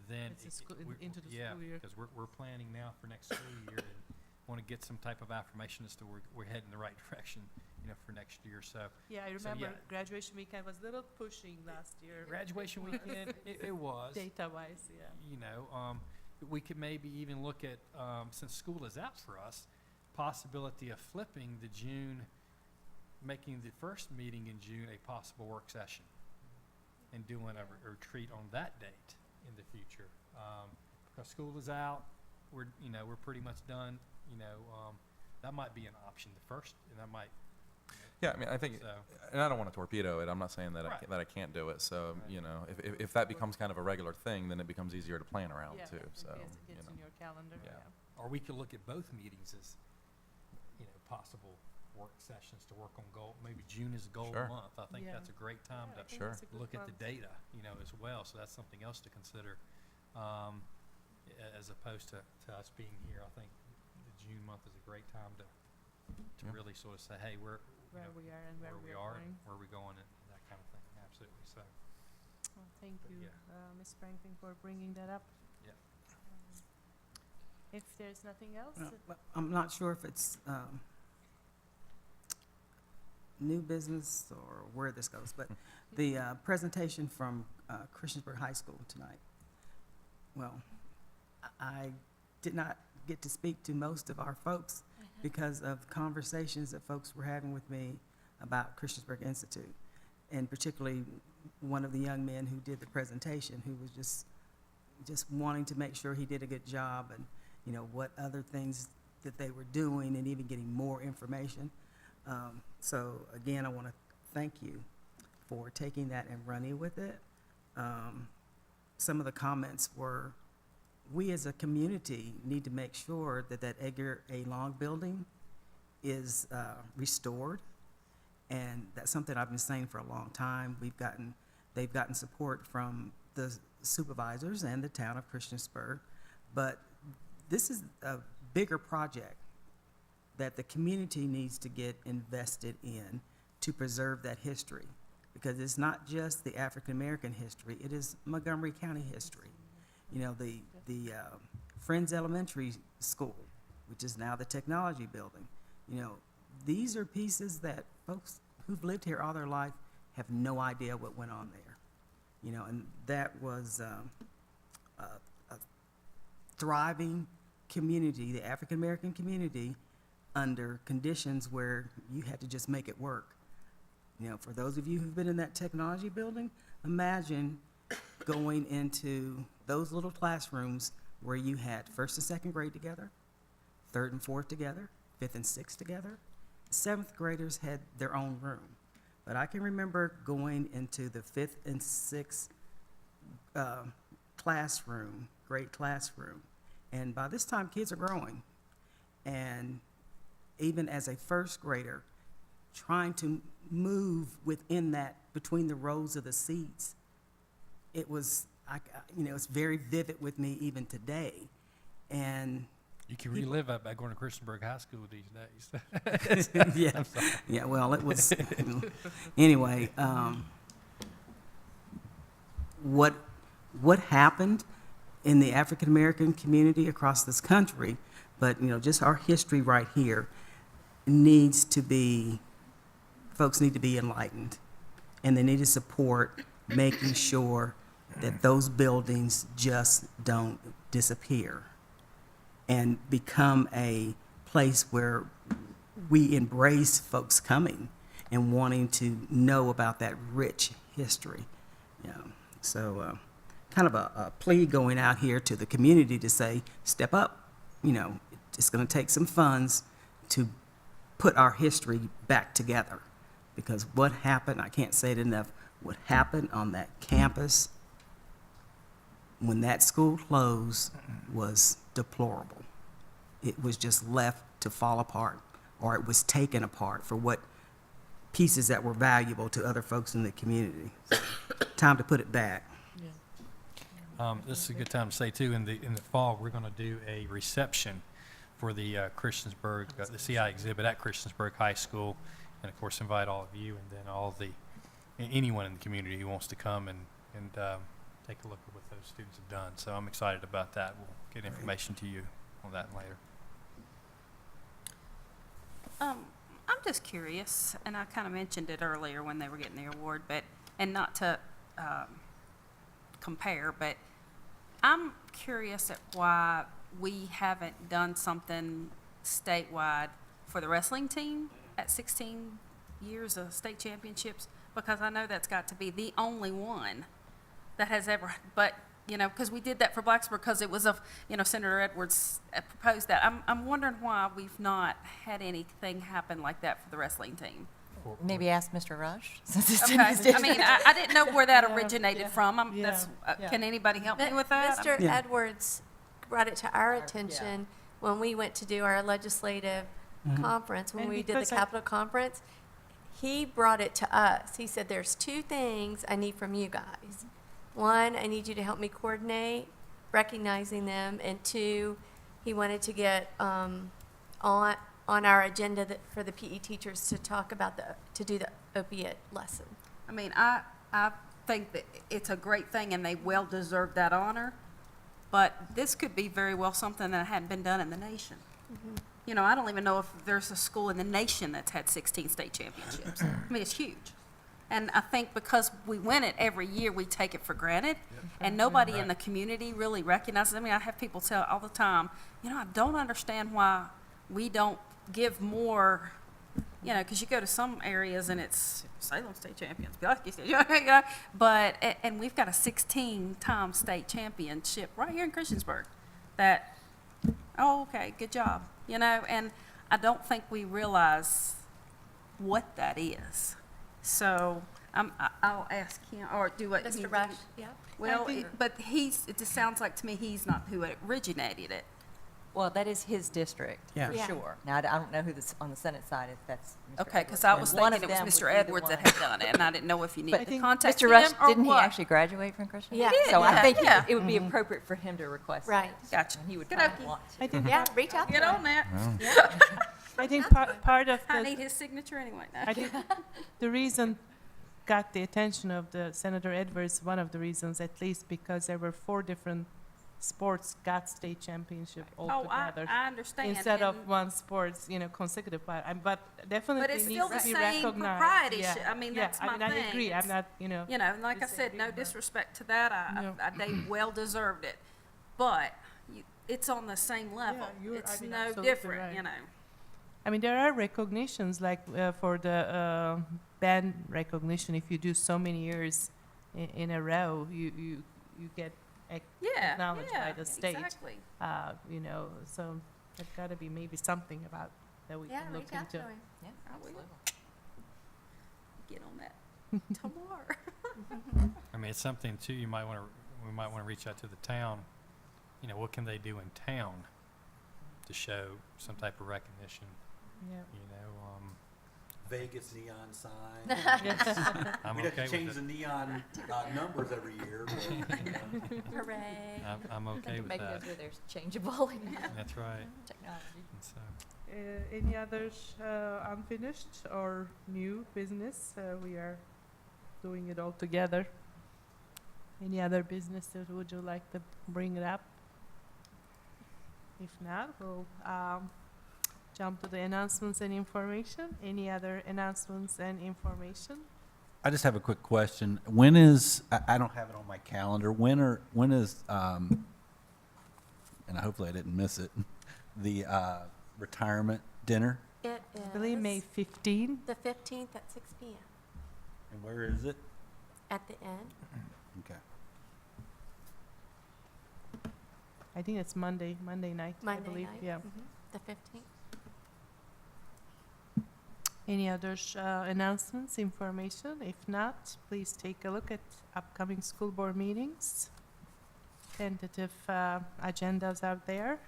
then It's a school- into the yeah, school year. because we're planning now for next school year and want to get some type of affirmation as to we're heading the right direction, for next year. So Yeah, I So, remember yeah. graduation weekend was a little pushing last year. graduation weekend, it was. Data-wise, yeah. We could maybe even look at, since school is out for us, possibility of flipping the June, making the first meeting in June a possible work session and doing a retreat on that date in the future. Because school is out, we're pretty much done, that might be an option, the first, and that might. Yeah, I mean, I think, So- and I don't want to torpedo it. I'm not saying that Right. that I can't do it. So, Right. if that becomes kind of a regular thing, then it becomes easier to plan around Yeah, too. it So, gets in your calendar, Yeah. yeah. Or we could look at both meetings as, possible work sessions to work on goal. Maybe June is a goal Sure. month. I think Yeah. that's a great time Yeah, I to think Sure. it's a good look at the month. data, as well. So that's something else to consider, as opposed to us being here. I think the June month is a great time to Yeah. really sort of say, hey, we're Where we are and where we are going. where we're going, and that kind of thing. Absolutely. So, Well, thank But you, yeah. Ms. Franklin, for bringing that up. yeah. If there's nothing else, Well, I'm not sure if it's new business or where this goes, but the presentation from Christiansburg High School tonight, well, I did not get to speak to most of our folks because of conversations that folks were having with me about Christiansburg Institute, and particularly one of the young men who did the presentation, who was just wanting to make sure he did a good job, and what other things that they were doing, and even getting more information. So again, I want to thank you for taking that and running with it. Some of the comments were, we as a community need to make sure that Edgar A. Long building is restored. And that's something I've been saying for a long time. They've gotten support from the supervisors and the town of Christiansburg. But this is a bigger project that the community needs to get invested in to preserve that history. Because it's not just the African-American history, it is Montgomery County history. The Friends Elementary School, which is now the technology building. These are pieces that folks who've lived here all their life have no idea what went on there. And that was a thriving community, the African-American community, under conditions where you had to just make it work. For those of you who've been in that technology building, imagine going into those little classrooms where you had first and second grade together, third and fourth together, fifth and sixth together. Seventh graders had their own room. But I can remember going into the fifth and sixth grade classroom. And by this time, kids are growing. And even as a first grader, trying to move within that, between the rows of the seats, it was, it's very vivid with me even today. And You can relive that by going to Christiansburg High School these days. yeah, yeah. Well, it was anyway. What happened in the African American community across this country, but just our history right here, needs to be. Folks need to be enlightened, and they need to support making sure that those buildings just don't disappear and become a place where we embrace folks coming and wanting to know about that rich history. You know. So kind of a plea going out here to the community to say, step up. You know, it's going to take some funds to put our history back together. Because what happened, I can't say it enough, what happened on that campus when that school closed was deplorable. It was just left to fall apart, or it was taken apart for what pieces that were valuable to other folks in the community. So, time to put it back. This is a good time to say too, in the fall, we're going to do a reception for the Christiansburg, the CI exhibit at Christiansburg High School, and of course invite all of you and then anyone in the community who wants to come and take a look at what those students have done. So I'm excited about that. We'll get information to you on that later. I'm just curious, and I kind of mentioned it earlier when they were getting the award, and not to compare, but I'm curious at why we haven't done something statewide for the wrestling team at 16 years of state championships, because I know that's got to be the only one that has ever, but, you know, because we did that for Blacksburg because it was Senator Edwards proposed that. I'm wondering why we've not had anything happen like that for the wrestling team. Maybe ask Mr. Rush. Okay. I mean, I didn't know where that originated from. Can anybody help me with that? Mr. Edwards brought it to our attention when we went to do our legislative conference, when we did the Capitol Conference. He brought it to us. He said, there's two things I need from you guys. One, I need you to help me coordinate recognizing them, and two, he wanted to get on our agenda for the PE teachers to talk about to do the opiate lesson. I mean, I think that it's a great thing and they well deserve that honor, but this could be very well something that hadn't been done in the nation. You know, I don't even know if there's a school in the nation that's had 16 state championships. I mean, it's huge. And I think because we win it every year, we take it for granted, and nobody in the community really recognizes it. I mean, I have people tell all the time, you know, I don't understand why we don't give more, you know, because you go to some areas and it's Salem state champions, Pulaski state champions, but, and we've got a 16-time state championship right here in Christiansburg that, oh, okay, good job, you know, and I don't think we realize what that is. So I'll ask him, or do what? Mr. Rush, yeah. Well, but it just sounds like to me he's not who originated it. Well, that is his district, for sure. Now, I don't know who on the Senate side, if that's Mr. Okay, because I was thinking it was Mr. Edwards that had done it, and I didn't know if you needed to contact him Mr. Rush, or didn't he what. actually graduate from Christian? Yeah. So I think it would be appropriate for him to request Right. that. Gotcha. And he would Good probably okey. want to. I think Yeah, reach out. Get on that. I think part of I the need his signature anyway. I think the reason got the attention of the Senator Edwards, one of the reasons at least, because there were 4 different sports got state championship altogether. I understand. Instead of one sports, you know, consecutive. But definitely But it's needs still to the be same recognized. proprietorship. I mean, yeah. that's my I thing. agree. I'm not, you know. You know, and like I said, no disrespect to that. They well deserved it. But it's on the same level. It's no absolutely different, right. you know. I mean, there are recognitions, like for the band recognition. If you do so many years in a row, you get acknowledged by the state. Exactly. You know, so there's got to be maybe something about that we can look reach out to into. him. Yeah, I will. Get on that tomorrow. I mean, it's something too. We might want to reach out to the town. You know, what can they do in town to show some type of recognition? Yeah. You know, Vegas neon sign. I'm We'd have okay to change with the it. neon numbers every year. But, you know. Hooray. I'm okay with Make that. those where they're changeable. That's right. Technology. And so, Any others unfinished or new business? We are doing it all together. Any other business that would you like to bring it up? If not, we'll jump to the announcements and information. Any other announcements and information? I just have a quick question. When is, I don't have it on my calendar, when is, and hopefully I didn't miss it, the retirement dinner? It is. I believe May 15. The 15th at 6 p.m. And where is it? at the end. Okay. I think it's Monday night, I Monday believe. night. Yeah. The 15th. Any other announcements, information? If not, please take a look at upcoming school board meetings. Tentative agendas out there.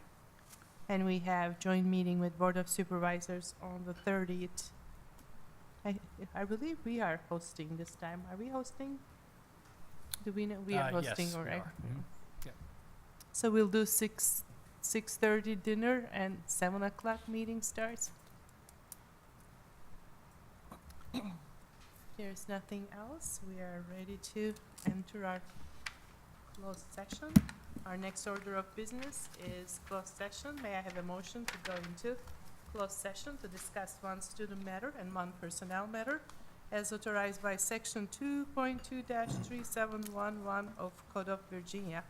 And we have joint meeting with Board of Supervisors on the 30th. I believe we are hosting this time. Are we hosting? Do we know? We are hosting, yes, all we right? are. Yep. So we'll do 6:30 dinner and 7 o'clock meeting starts. There's nothing else. We are ready to enter our closed session. Our next order of business is closed session. May I have a motion to go into closed session to discuss one student matter and one personnel matter as authorized by Section 2.2-3711 of Code of Virginia.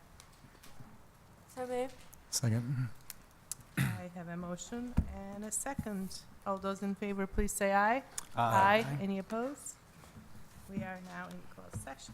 So moved. Second. I have a motion and a second. All those in favor, please say aye. Aye. Any opposed? We are now in closed session.